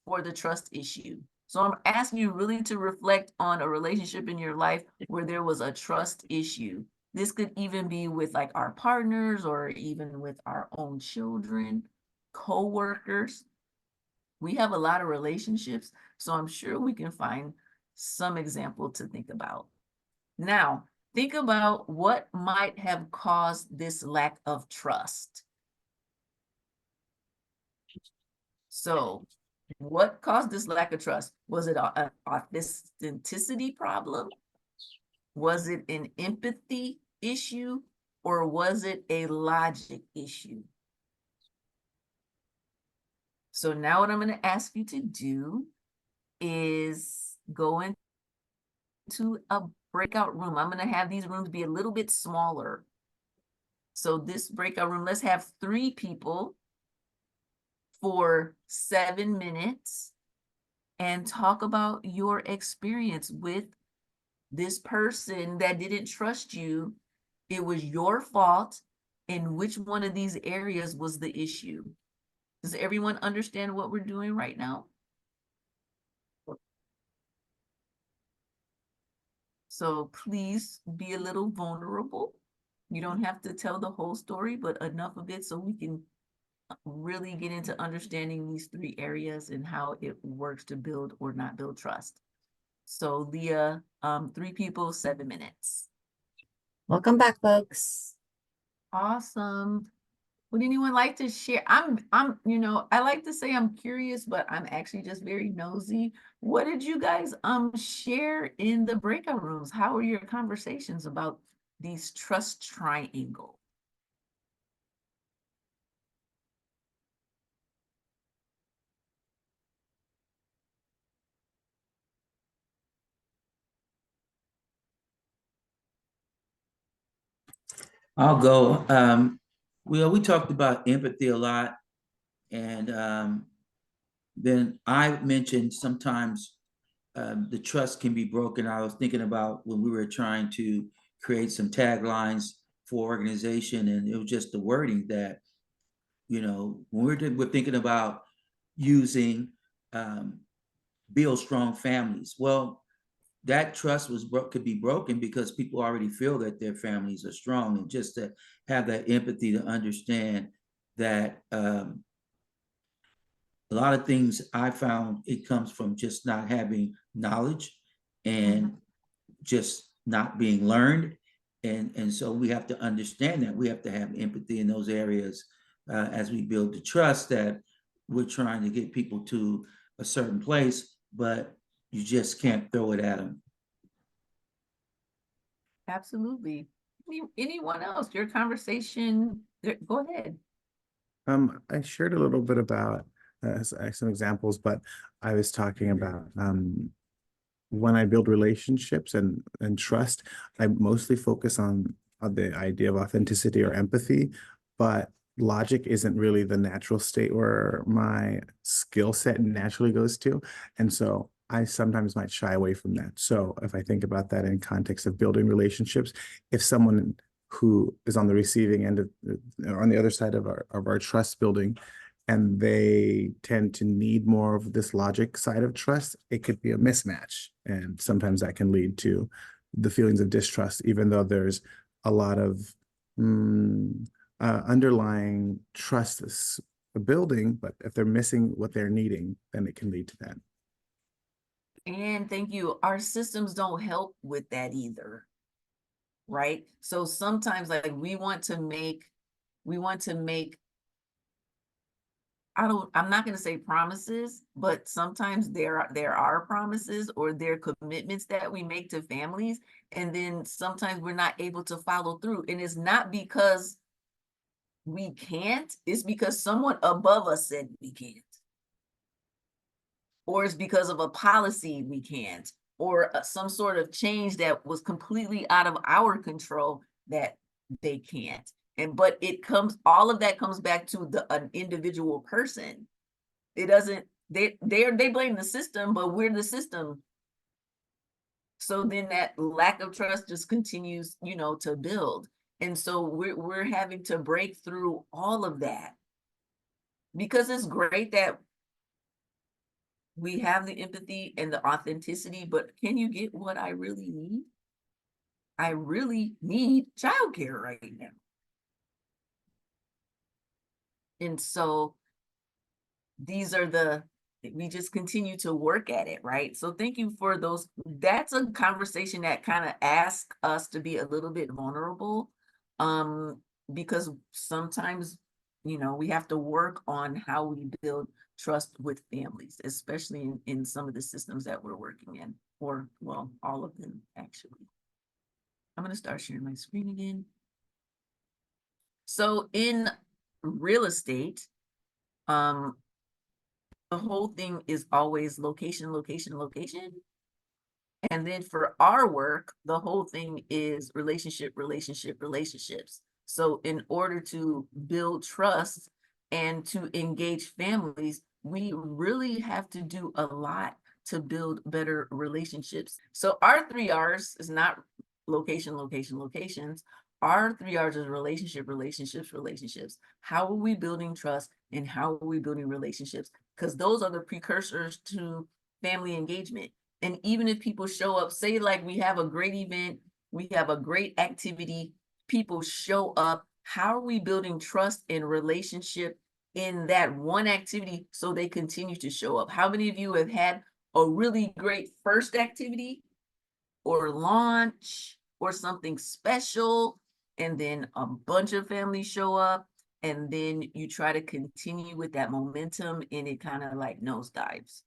for the trust issue. So I'm asking you really to reflect on a relationship in your life where there was a trust issue. This could even be with like our partners or even with our own children, co-workers. We have a lot of relationships, so I'm sure we can find some example to think about. Now, think about what might have caused this lack of trust. So what caused this lack of trust? Was it an authenticity problem? Was it an empathy issue? Or was it a logic issue? So now what I'm going to ask you to do is go into a breakout room. I'm going to have these rooms be a little bit smaller. So this breakout room, let's have 3 people for 7 minutes and talk about your experience with this person that didn't trust you. It was your fault. And which one of these areas was the issue? Does everyone understand what we're doing right now? So please be a little vulnerable. You don't have to tell the whole story, but enough of it so we can really get into understanding these 3 areas and how it works to build or not build trust. So Leah, 3 people, 7 minutes. Welcome back, folks. Awesome. Would anyone like to share? You know, I like to say I'm curious, but I'm actually just very nosy. What did you guys share in the breakout rooms? How were your conversations about these trust triangles? I'll go. We talked about empathy a lot, and then I mentioned sometimes the trust can be broken. I was thinking about when we were trying to create some taglines for organization, and it was just the wording that, you know, when we're thinking about using build strong families. Well, that trust could be broken because people already feel that their families are strong, and just to have that empathy to understand that a lot of things I found, it comes from just not having knowledge and just not being learned. And so we have to understand that we have to have empathy in those areas as we build the trust that we're trying to get people to a certain place, but you just can't throw it at them. Absolutely. Anyone else? Your conversation, go ahead. I shared a little bit about some examples, but I was talking about when I build relationships and trust, I mostly focus on the idea of authenticity or empathy, but logic isn't really the natural state where my skill set naturally goes to. And so I sometimes might shy away from that. So if I think about that in context of building relationships, if someone who is on the receiving end of, or on the other side of our trust building, and they tend to need more of this logic side of trust, it could be a mismatch. And sometimes that can lead to the feelings of distrust, even though there's a lot of underlying trust is building, but if they're missing what they're needing, then it can lead to that. And thank you. Our systems don't help with that either, right? So sometimes like we want to make, I'm not going to say promises, but sometimes there are promises or there are commitments that we make to families, and then sometimes we're not able to follow through. And it's not because we can't, it's because someone above us said we can't. Or it's because of a policy we can't, or some sort of change that was completely out of our control that they can't. But all of that comes back to an individual person. It doesn't, they blame the system, but we're the system. So then that lack of trust just continues, to build. And so we're having to break through all of that, because it's great that we have the empathy and the authenticity, but can you get what I really need? I really need childcare right now. And so we just continue to work at it, right? So thank you for those. That's a conversation that kind of asks us to be a little bit vulnerable, because sometimes, we have to work on how we build trust with families, especially in some of the systems that we're working in, or well, all of them actually. I'm going to start sharing my screen again. So in real estate, the whole thing is always location, location, location. And then for our work, the whole thing is relationship, relationship, relationships. So in order to build trust and to engage families, we really have to do a lot to build better relationships. So our 3 R's is not location, location, locations. Our 3 R's is relationship, relationships, relationships. How are we building trust and how are we building relationships? Because those are the precursors to family engagement. And even if people show up, say like we have a great event, we have a great activity, people show up, how are we building trust and relationship in that one activity so they continue to show up? How many of you have had a really great first activity or launch or something special, and then a bunch of families show up, and then you try to continue with that momentum and it kind of like nosedives?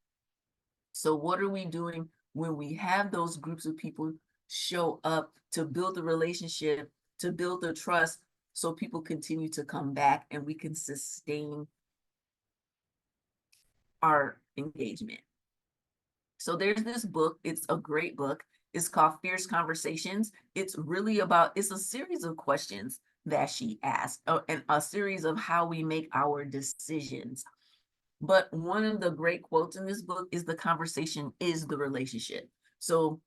So what are we doing when we have those groups of people show up to build the relationship, to build the trust, so people continue to come back and we can sustain our engagement? So there's this book, it's a great book. It's called Fierce Conversations. It's really it's a series of questions that she asked, and a series of how we make our decisions. But one of the great quotes in this book is the conversation is the relationship. So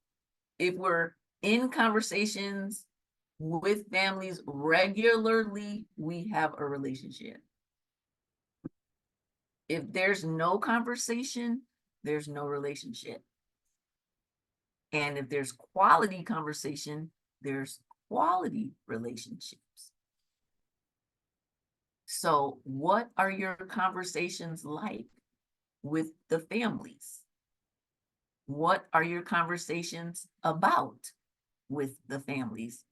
if we're in conversations with families regularly, we have a relationship. If there's no conversation, there's no relationship. And if there's quality conversation, there's quality relationships. So what are your conversations like with the families? What are your conversations about with the families?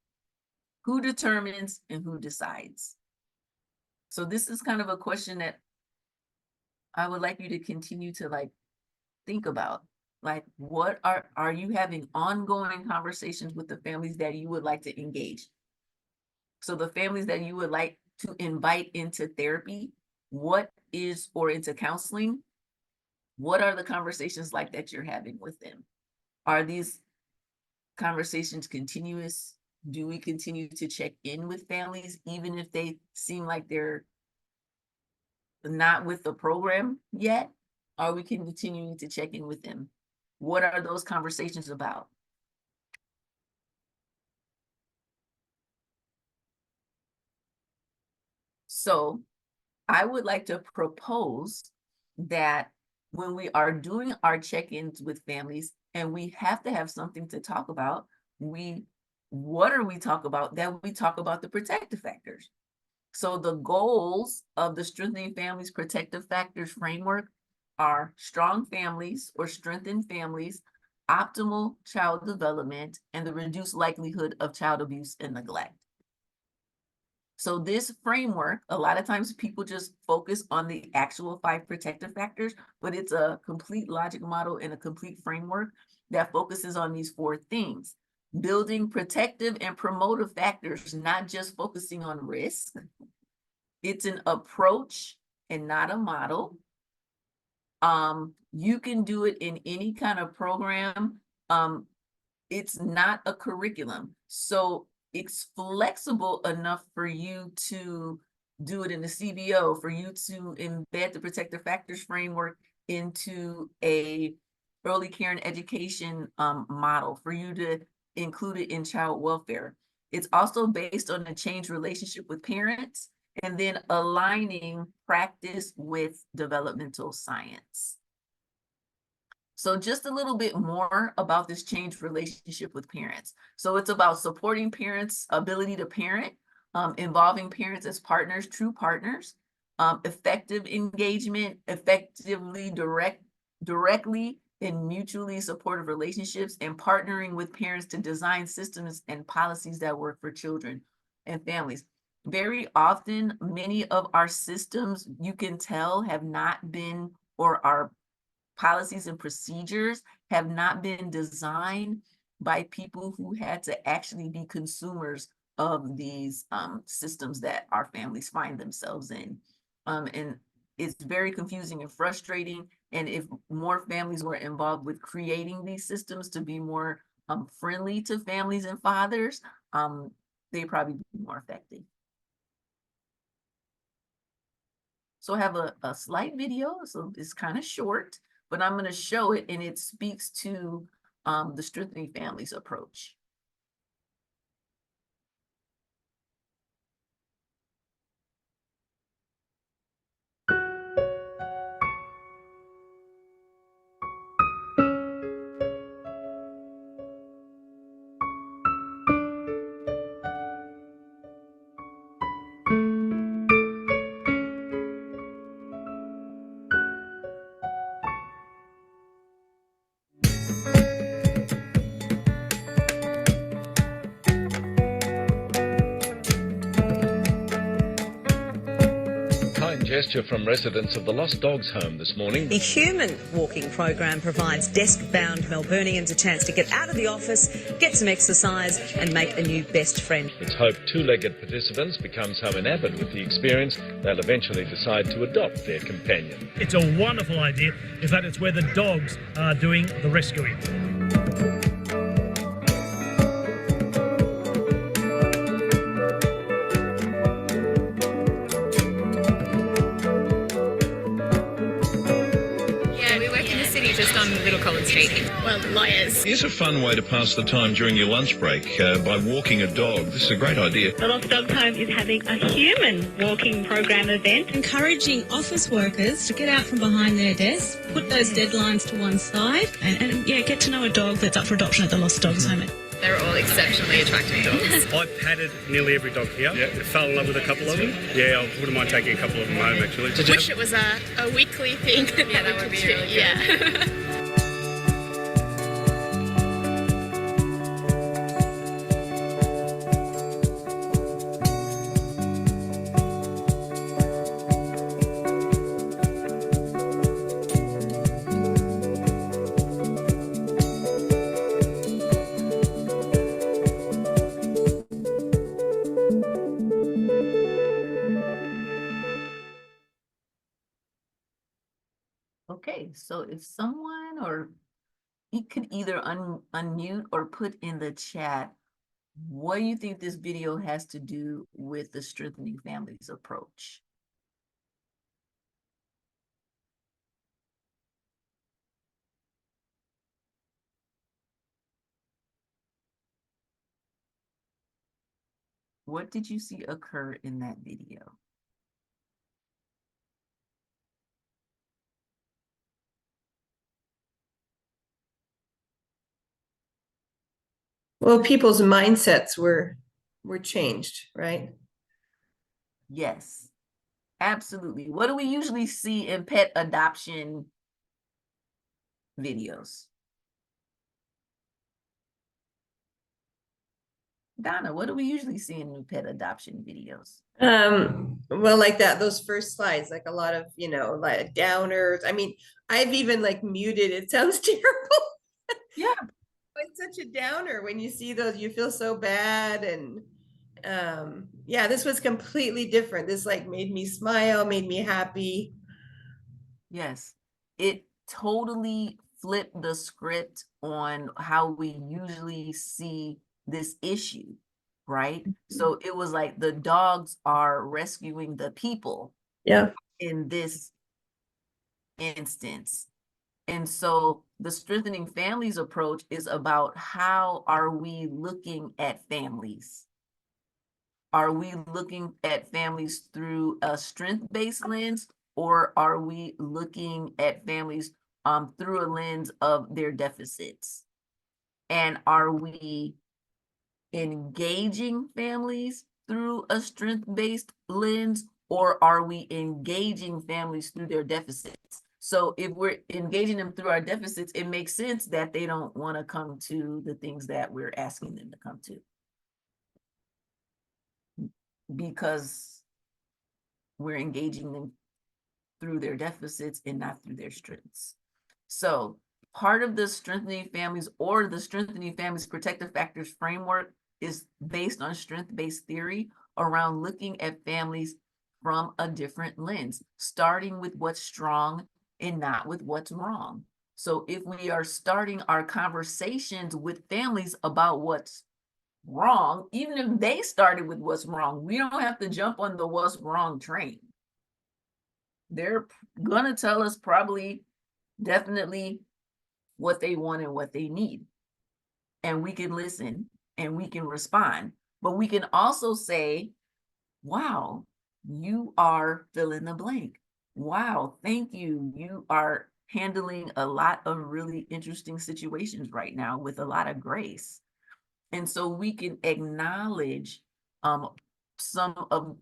Who determines and who decides? So this is kind of a question that I would like you to continue to think about. Like, what are you having ongoing conversations with the families that you would like to engage? So the families that you would like to invite into therapy, or into counseling, what are the conversations like that you're having with them? Are these conversations continuous? Do we continue to check in with families, even if they seem like they're not with the program yet? Are we continuing to check in with them? What are those conversations about? So I would like to propose that when we are doing our check-ins with families and we have to have something to talk about, what are we talk about? That we talk about the protective factors. So the goals of the Strengthening Families Protective Factors framework are strong families or strengthened families, optimal child development, and the reduced likelihood of child abuse and neglect. So this framework, a lot of times people just focus on the actual 5 protective factors, but it's a complete logic model and a complete framework that focuses on these 4 things. Building protective and promotive factors, not just focusing on risk. It's an approach and not a model. You can do it in any kind of program. It's not a curriculum. So it's flexible enough for you to do it in the CBO, for you to embed the protective factors framework into a early care and education model, for you to include it in child welfare. It's also based on a changed relationship with parents and then aligning practice with developmental science. So just a little bit more about this changed relationship with parents. So it's about supporting parents' ability to parent, involving parents as partners, true partners, effective engagement, effectively directly in mutually supportive relationships, and partnering with parents to design systems and policies that work for children and families. Very often, many of our systems, you can tell, have not been, or our policies and procedures have not been designed by people who had to actually be consumers of these systems that our families find themselves in. And it's very confusing and frustrating. And if more families were involved with creating these systems to be more friendly to families and fathers, they'd probably be more effective. So I have a slight video, so it's kind of short, but I'm going to show it, and it speaks to the Strengthening Families approach. Gesture from residents of the Lost Dogs home this morning. The Human Walking program provides desk-bound Melburnians a chance to get out of the office, get some exercise and make a new best friend. It's hoped 2-legged participants become so enamored with the experience they'll eventually decide to adopt their companion. It's a wonderful idea. In fact, it's where the dogs are doing the rescuing. Just on Little Collins Street. Well, lawyers. Here's a fun way to pass the time during your lunch break by walking a dog. This is a great idea. The Lost Dogs Home is having a human walking program event. Encouraging office workers to get out from behind their desks, put those deadlines to one side, and get to know a dog that's up for adoption at the Lost Dogs Home. They're all exceptionally attractive dogs. I patted nearly every dog here. Yeah. Fell in love with a couple of them. Yeah, I wouldn't mind taking a couple of them home, actually. I wish it was a weekly thing. Yeah, that would be really good. Yeah. Okay, so if someone, or you could either unmute or put in the chat, what do you think this video has to do with the Strengthening Families approach? What did you see occur in that video? Well, people's mindsets were changed, right? Yes, absolutely. What do we usually see in pet adoption videos? Donna, what do we usually see in new pet adoption videos? Well, like that, those first slides, like a lot of, you know, like downers. I mean, I've even like muted, it sounds terrible. Yeah. It's such a downer when you see those, you feel so bad. And yeah, this was completely different. This like made me smile, made me happy. Yes, it totally flipped the script on how we usually see this issue, right? So it was like the dogs are rescuing the people Yeah. in this instance. And so the strengthening families approach is about how are we looking at families? Are we looking at families through a strength-based lens, or are we looking at families through a lens of their deficits? And are we engaging families through a strength-based lens, or are we engaging families through their deficits? So if we're engaging them through our deficits, it makes sense that they don't want to come to the things that we're asking them to come to, because we're engaging them through their deficits and not through their strengths. So part of the strengthening families, or the strengthening families protective factors framework, is based on strength-based theory around looking at families from a different lens, starting with what's strong and not with what's wrong. So if we are starting our conversations with families about what's wrong, even if they started with what's wrong, we don't have to jump on the what's wrong train. They're gonna tell us probably, definitely, what they want and what they need. And we can listen and we can respond. But we can also say, wow, you are fill in the blank. Wow, thank you. You are handling a lot of really interesting situations right now with a lot of grace. And so we can acknowledge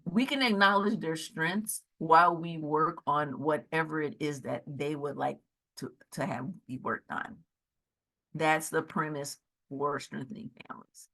we can acknowledge their strengths while we work on whatever it is that they would like to have be worked on. That's the premise for strengthening families.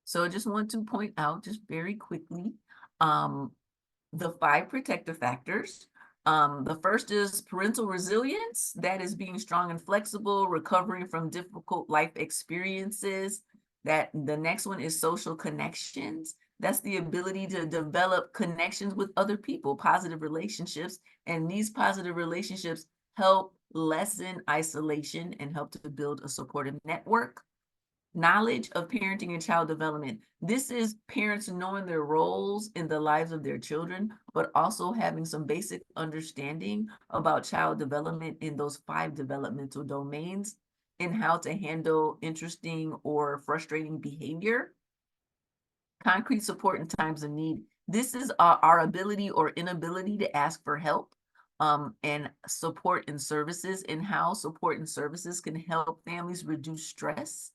So I just want to point out, just very quickly, the 5 protective factors. The first is parental resilience. That is being strong and flexible, recovering from difficult life experiences. That the next one is social connections. That's the ability to develop connections with other people, positive relationships. And these positive relationships help lessen isolation and help to build a supportive network. Knowledge of parenting and child development. This is parents knowing their roles in the lives of their children, but also having some basic understanding about child development in those 5 developmental domains and how to handle interesting or frustrating behavior. Concrete support in times of need. This is our ability or inability to ask for help and support and services, and how support and services can help families reduce stress.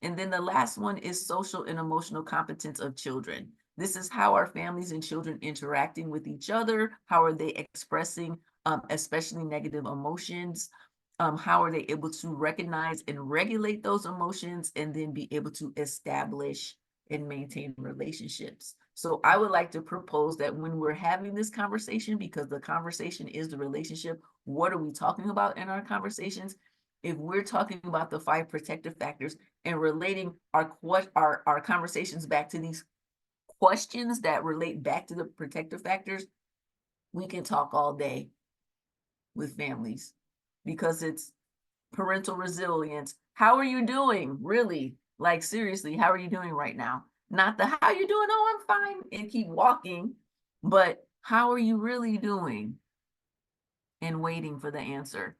And then the last one is social and emotional competence of children. This is how are families and children interacting with each other? How are they expressing especially negative emotions? How are they able to recognize and regulate those emotions, and then be able to establish and maintain relationships? So I would like to propose that when we're having this conversation, because the conversation is the relationship, what are we talking about in our conversations? If we're talking about the 5 protective factors and relating our conversations back to these questions that relate back to the protective factors, we can talk all day with families, because it's parental resilience. How are you doing? Really, like seriously, how are you doing right now? Not the how you doing? Oh, I'm fine, and keep walking, but how are you really doing? And waiting for the answer.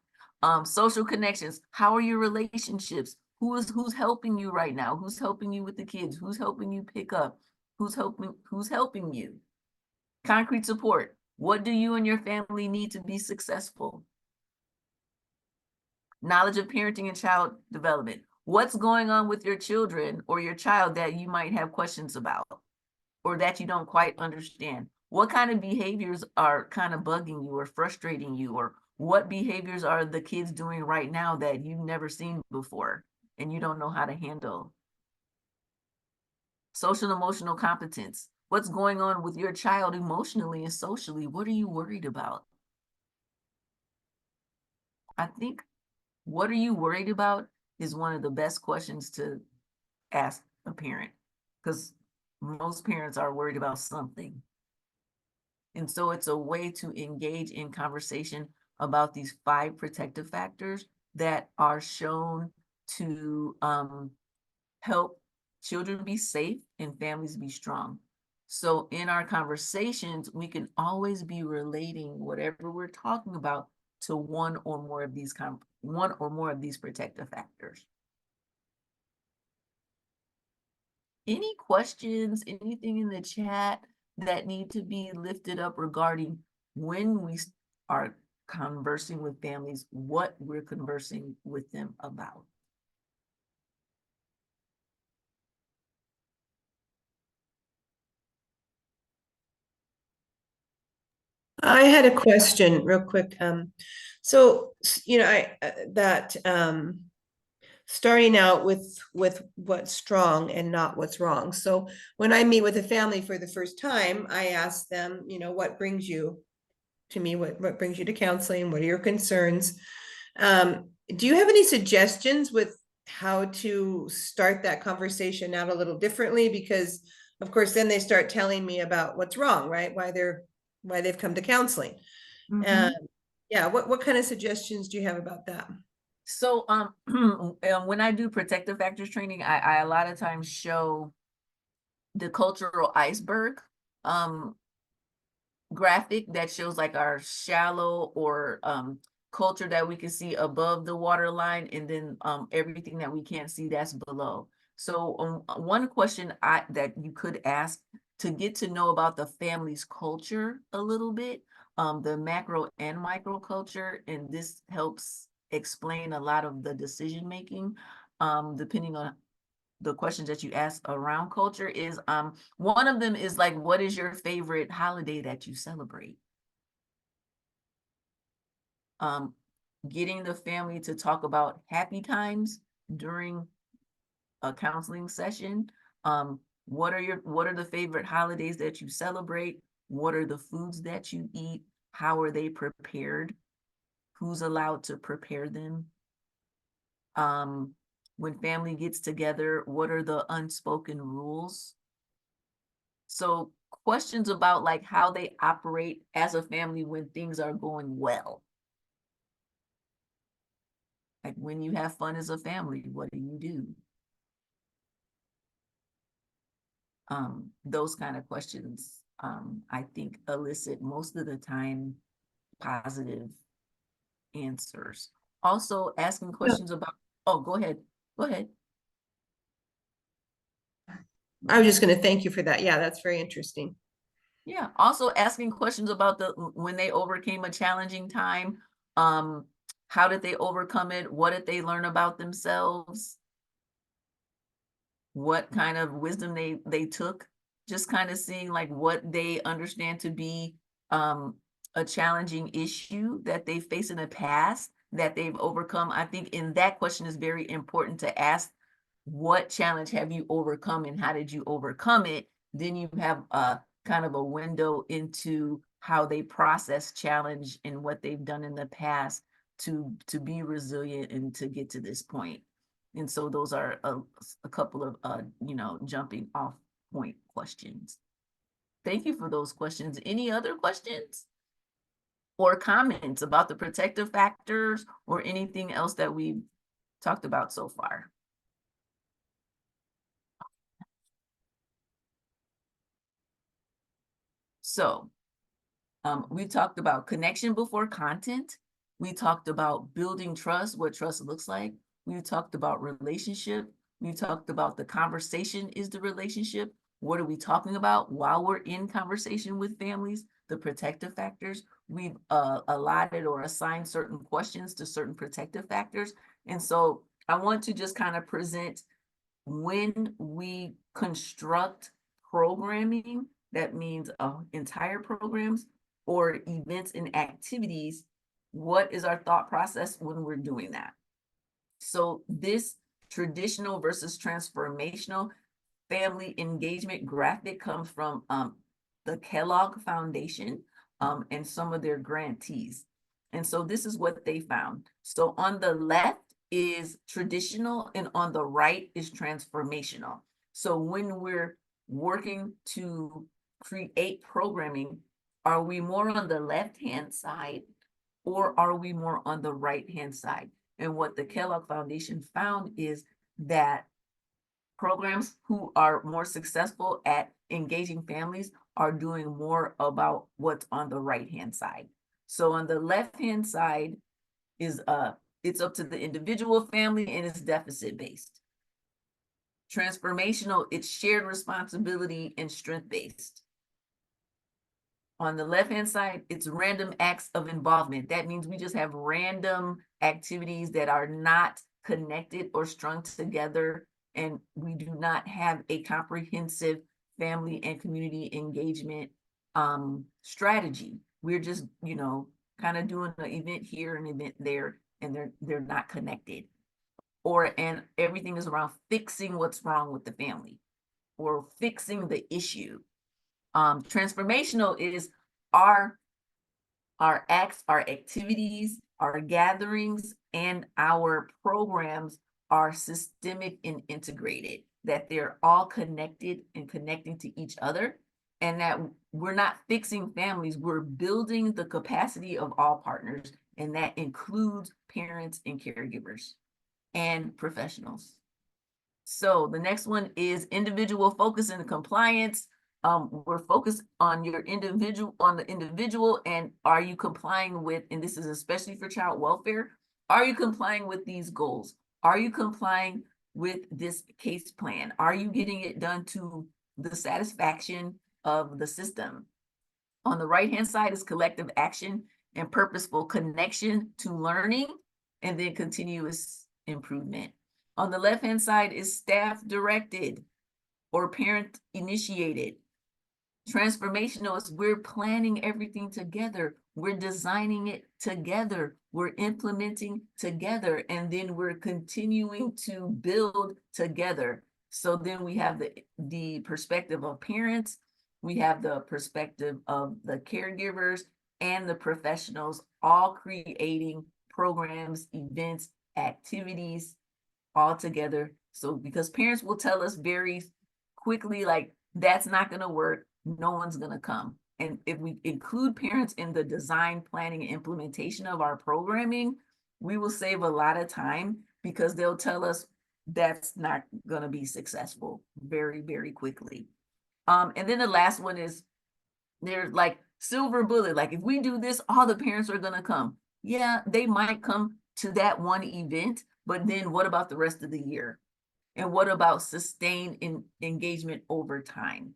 Social connections. How are your relationships? Who's helping you right now? Who's helping you with the kids? Who's helping you pick up? Who's helping you? Concrete support. What do you and your family need to be successful? Knowledge of parenting and child development. What's going on with your children or your child that you might have questions about or that you don't quite understand? What kind of behaviors are kind of bugging you or frustrating you, or what behaviors are the kids doing right now that you've never seen before and you don't know how to handle? Social and emotional competence. What's going on with your child emotionally and socially? What are you worried about? I think what are you worried about is one of the best questions to ask a parent, because most parents are worried about something. And so it's a way to engage in conversation about these 5 protective factors that are shown to help children be safe and families be strong. So in our conversations, we can always be relating whatever we're talking about to one or more of these protective factors. Any questions, anything in the chat that need to be lifted up regarding when we are conversing with families, what we're conversing with them about? I had a question real quick. So, you know, starting out with what's strong and not what's wrong. So when I meet with a family for the first time, I ask them, you know, what brings you to me? What brings you to counseling? What are your concerns? Do you have any suggestions with how to start that conversation out a little differently? Because of course, then they start telling me about what's wrong, right? Why they've come to counseling. Yeah, what kind of suggestions do you have about that? So when I do protective factors training, I a lot of times show the cultural iceberg graphic that shows like our shallow or culture that we can see above the water line, and then everything that we can't see that's below. So one question that you could ask to get to know about the family's culture a little bit, the macro and micro culture, and this helps explain a lot of the decision making, depending on the questions that you ask around culture, is one of them is like, what is your favorite holiday that you celebrate? Getting the family to talk about happy times during a counseling session. What are the favorite holidays that you celebrate? What are the foods that you eat? How are they prepared? Who's allowed to prepare them? When family gets together, what are the unspoken rules? So questions about like how they operate as a family when things are going well. Like when you have fun as a family, what do you do? Those kind of questions, I think, elicit most of the time positive answers. Also asking questions about, oh, go ahead. I was just going to thank you for that. Yeah, that's very interesting. Yeah, also asking questions about when they overcame a challenging time, how did they overcome it? What did they learn about themselves? What kind of wisdom they took? Just kind of seeing like what they understand to be a challenging issue that they faced in the past that they've overcome. I think in that question is very important to ask, what challenge have you overcome and how did you overcome it? Then you have kind of a window into how they process challenge and what they've done in the past to be resilient and to get to this point. And so those are a couple of jumping off point questions. Thank you for those questions. Any other questions or comments about the protective factors or anything else that we've talked about so far? So we talked about connection before content. We talked about building trust, what trust looks like. We talked about relationship. We talked about the conversation is the relationship. What are we talking about while we're in conversation with families? The protective factors. We've allotted or assigned certain questions to certain protective factors. And so I want to just kind of present when we construct programming, that means entire programs or events and activities, what is our thought process when we're doing that? So this traditional versus transformational family engagement graphic comes from the Kellogg Foundation and some of their grantees. And so this is what they found. So on the left is traditional and on the right is transformational. So when we're working to create programming, are we more on the left-hand side or are we more on the right-hand side? And what the Kellogg Foundation found is that programs who are more successful at engaging families are doing more about what's on the right-hand side. So on the left-hand side is it's up to the individual family and it's deficit-based. Transformational, it's shared responsibility and strength-based. On the left-hand side, it's random acts of involvement. That means we just have random activities that are not connected or strung together, and we do not have a comprehensive family and community engagement strategy. We're just, you know, kind of doing an event here, an event there, and they're not connected. And everything is around fixing what's wrong with the family or fixing the issue. Transformational is our acts, our activities, our gatherings, and our programs are systemic and integrated, that they're all connected and connecting to each other, and that we're not fixing families, we're building the capacity of all partners, and that includes parents and caregivers and professionals. So the next one is individual focus and compliance. We're focused on the individual, and are you complying with, and this is especially for child welfare, are you complying with these goals? Are you complying with this case plan? Are you getting it done to the satisfaction of the system? On the right-hand side is collective action and purposeful connection to learning, and then continuous improvement. On the left-hand side is staff-directed or parent-initiated. Transformational is we're planning everything together. We're designing it together. We're implementing together, and then we're continuing to build together. So then we have the perspective of parents, we have the perspective of the caregivers and the professionals, all creating programs, events, activities all together. So because parents will tell us very quickly, like, that's not going to work, no one's going to come. And if we include parents in the design, planning, and implementation of our programming, we will save a lot of time because they'll tell us that's not going to be successful very, very quickly. And then the last one is there's like silver bullet. Like if we do this, all the parents are going to come. Yeah, they might come to that one event, but then what about the rest of the year? And what about sustained engagement over time?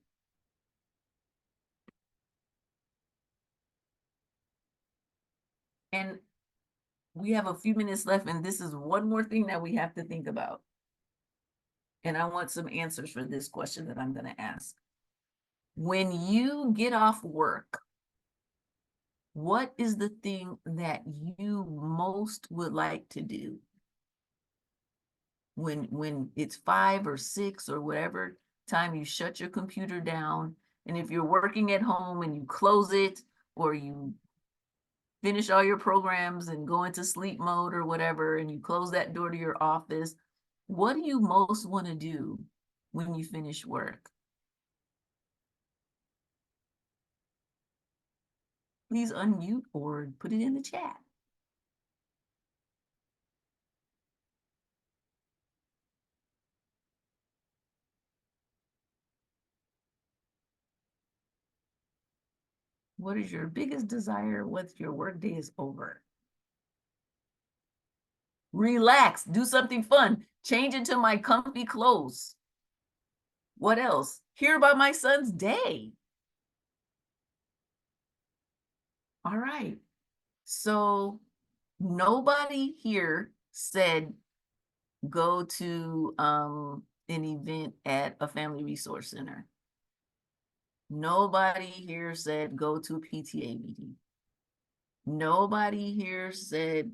And we have a few minutes left, and this is one more thing that we have to think about. And I want some answers for this question that I'm going to ask. When you get off work, what is the thing that you most would like to do? When it's 5 or 6 or whatever time you shut your computer down, and if you're working at home and you close it, or you finish all your programs and go into sleep mode or whatever, and you close that door to your office, what do you most want to do when you finish work? Please unmute or put it in the chat. What is your biggest desire once your workday is over? Relax, do something fun, change into my comfy clothes. What else? Hear about my son's day. All right. So nobody here said go to an event at a family resource center. Nobody here said go to a PTA meeting. Nobody here said,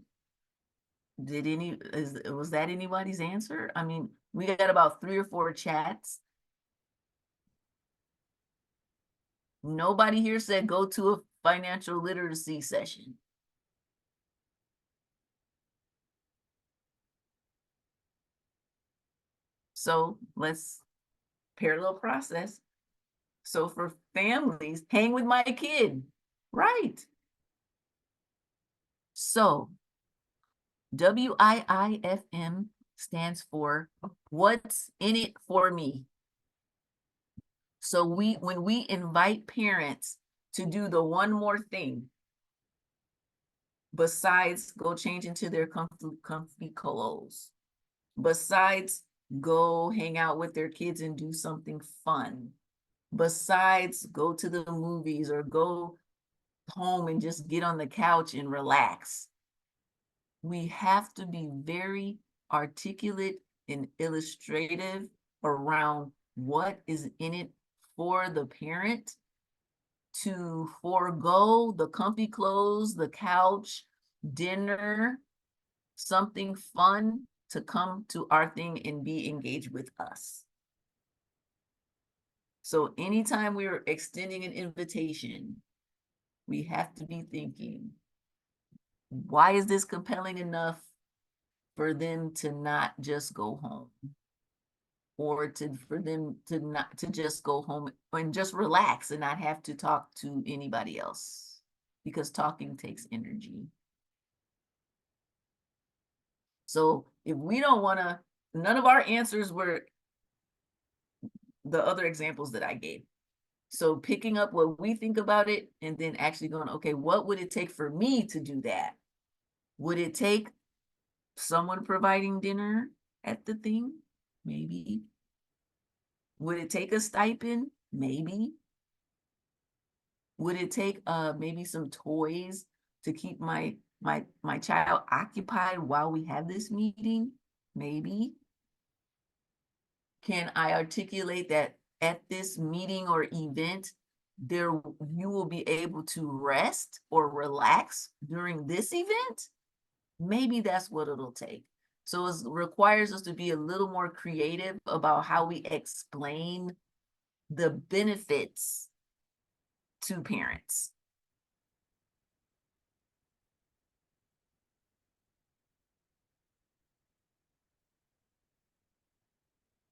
was that anybody's answer? I mean, we got about 3 or 4 chats. Nobody here said go to a financial literacy session. So let's parallel process. So for families, hang with my kid, right? So WIIFM stands for what's in it for me. So when we invite parents to do the one more thing besides go change into their comfy clothes, besides go hang out with their kids and do something fun, besides go to the movies or go home and just get on the couch and relax, we have to be very articulate and illustrative around what is in it for the parent to forego the comfy clothes, the couch, dinner, something fun to come to our thing and be engaged with us. So anytime we're extending an invitation, we have to be thinking, why is this compelling enough for them to not just go home? Or for them to not to just go home and just relax and not have to talk to anybody else, because talking takes energy. So if we don't want to, none of our answers were the other examples that I gave. So picking up what we think about it and then actually going, okay, what would it take for me to do that? Would it take someone providing dinner at the thing? Maybe. Would it take a stipend? Maybe. Would it take maybe some toys to keep my child occupied while we have this meeting? Maybe. Can I articulate that at this meeting or event, you will be able to rest or relax during this event? Maybe that's what it'll take. So it requires us to be a little more creative about how we explain the benefits to parents.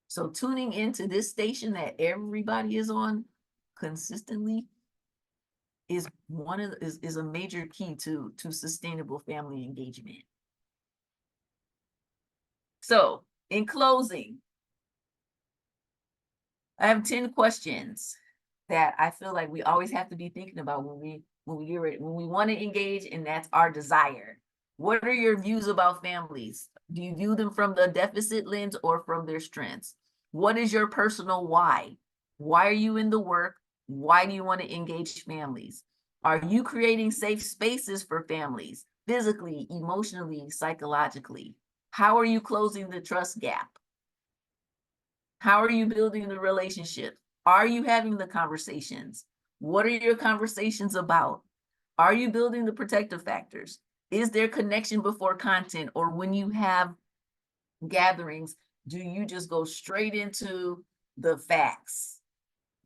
So tuning into this station that everybody is on consistently is a major key to sustainable family engagement. So in closing, I have 10 questions that I feel like we always have to be thinking about when we want to engage, and that's our desire. What are your views about families? Do you view them from the deficit lens or from their strengths? What is your personal why? Why are you in the work? Why do you want to engage families? Are you creating safe spaces for families, physically, emotionally, psychologically? How are you closing the trust gap? How are you building the relationship? Are you having the conversations? What are your conversations about? Are you building the protective factors? Is there connection before content, or when you have gatherings, do you just go straight into the facts?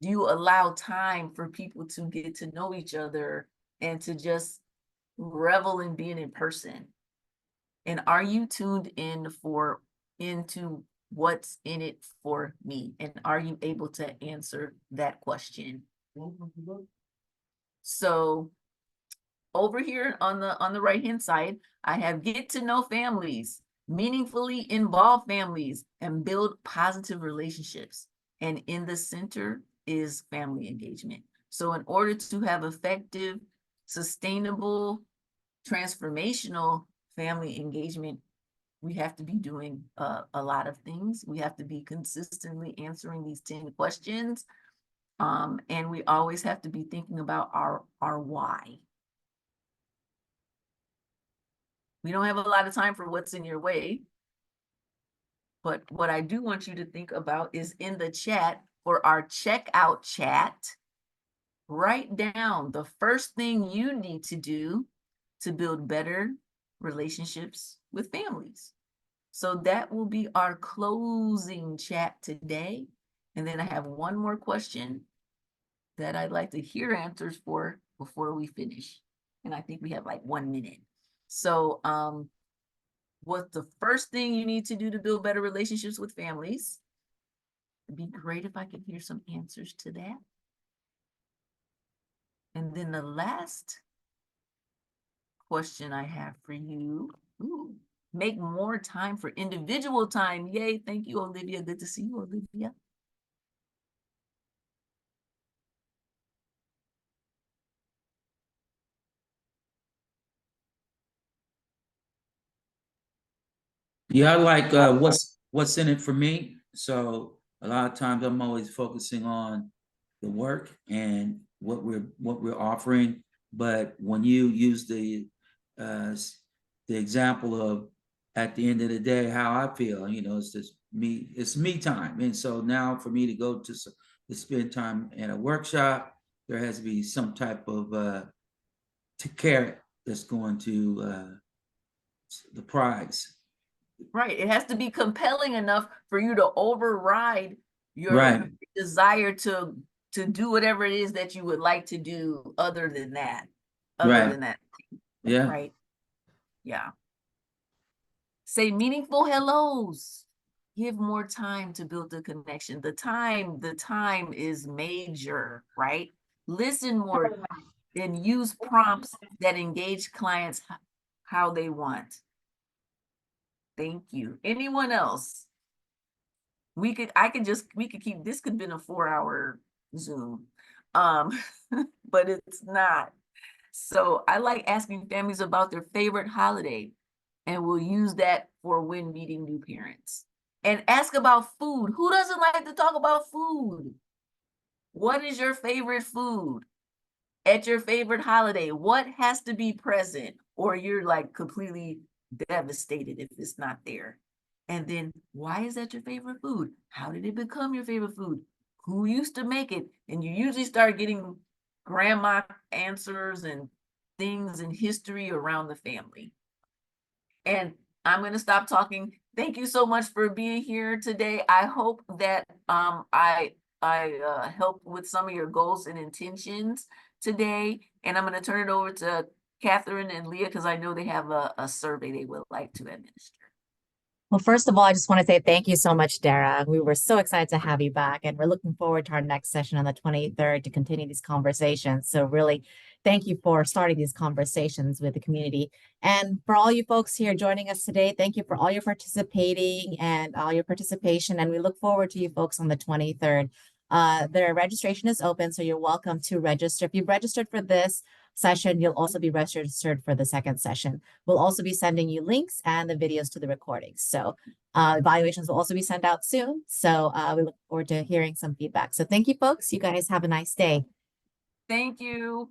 Do you allow time for people to get to know each other and to just revel in being in person? And are you tuned into what's in it for me? And are you able to answer that question? So over here on the right-hand side, I have get to know families, meaningfully involve families, and build positive relationships. And in the center is family engagement. So in order to have effective, sustainable, transformational family engagement, we have to be doing a lot of things. We have to be consistently answering these 10 questions. And we always have to be thinking about our why. We don't have a lot of time for what's in your way. But what I do want you to think about is in the chat for our checkout chat, write down the first thing you need to do to build better relationships with families. So that will be our closing chat today. And then I have one more question that I'd like to hear answers for before we finish. And I think we have like 1 minute. So what's the first thing you need to do to build better relationships with families? It'd be great if I could hear some answers to that. And then the last question I have for you, make more time for individual time. Yay, thank you, Olivia. Good to see you, Olivia. Yeah, I like what's in it for me. So a lot of times I'm always focusing on the work and what we're offering. But when you use the example of at the end of the day how I feel, it's just me, it's me time. And so now for me to go to spend time in a workshop, there has to be some type of care that's going to the prize. Right. It has to be compelling enough for you to override your Right. desire to do whatever it is that you would like to do other than that. Right. Yeah. Right. Yeah. Say meaningful hellos. Give more time to build the connection. The time is major, right? Listen more and use prompts that engage clients how they want. Thank you. Anyone else? We could keep, this could have been a 4-hour Zoom, but it's not. So I like asking families about their favorite holiday, and we'll use that for when meeting new parents. And ask about food. Who doesn't like to talk about food? What is your favorite food at your favorite holiday? What has to be present, or you're like completely devastated if it's not there? And then, why is that your favorite food? How did it become your favorite food? Who used to make it? And you usually start getting grandma answers and things in history around the family. And I'm going to stop talking. Thank you so much for being here today. I hope that I helped with some of your goals and intentions today. And I'm going to turn it over to Catherine and Leah because I know they have a survey they would like to administer. Well, first of all, I just want to say thank you so much, Dara. We were so excited to have you back, and we're looking forward to our next session on the 23rd to continue these conversations. So really, thank you for starting these conversations with the community. And for all you folks here joining us today, thank you for all your participating and all your participation. And we look forward to you folks on the 23rd. The registration is open, so you're welcome to register. If you've registered for this session, you'll also be registered for the second session. We'll also be sending you links and the videos to the recordings. So evaluations will also be sent out soon. So we look forward to hearing some feedback. So thank you, folks. You guys have a nice day. Thank you.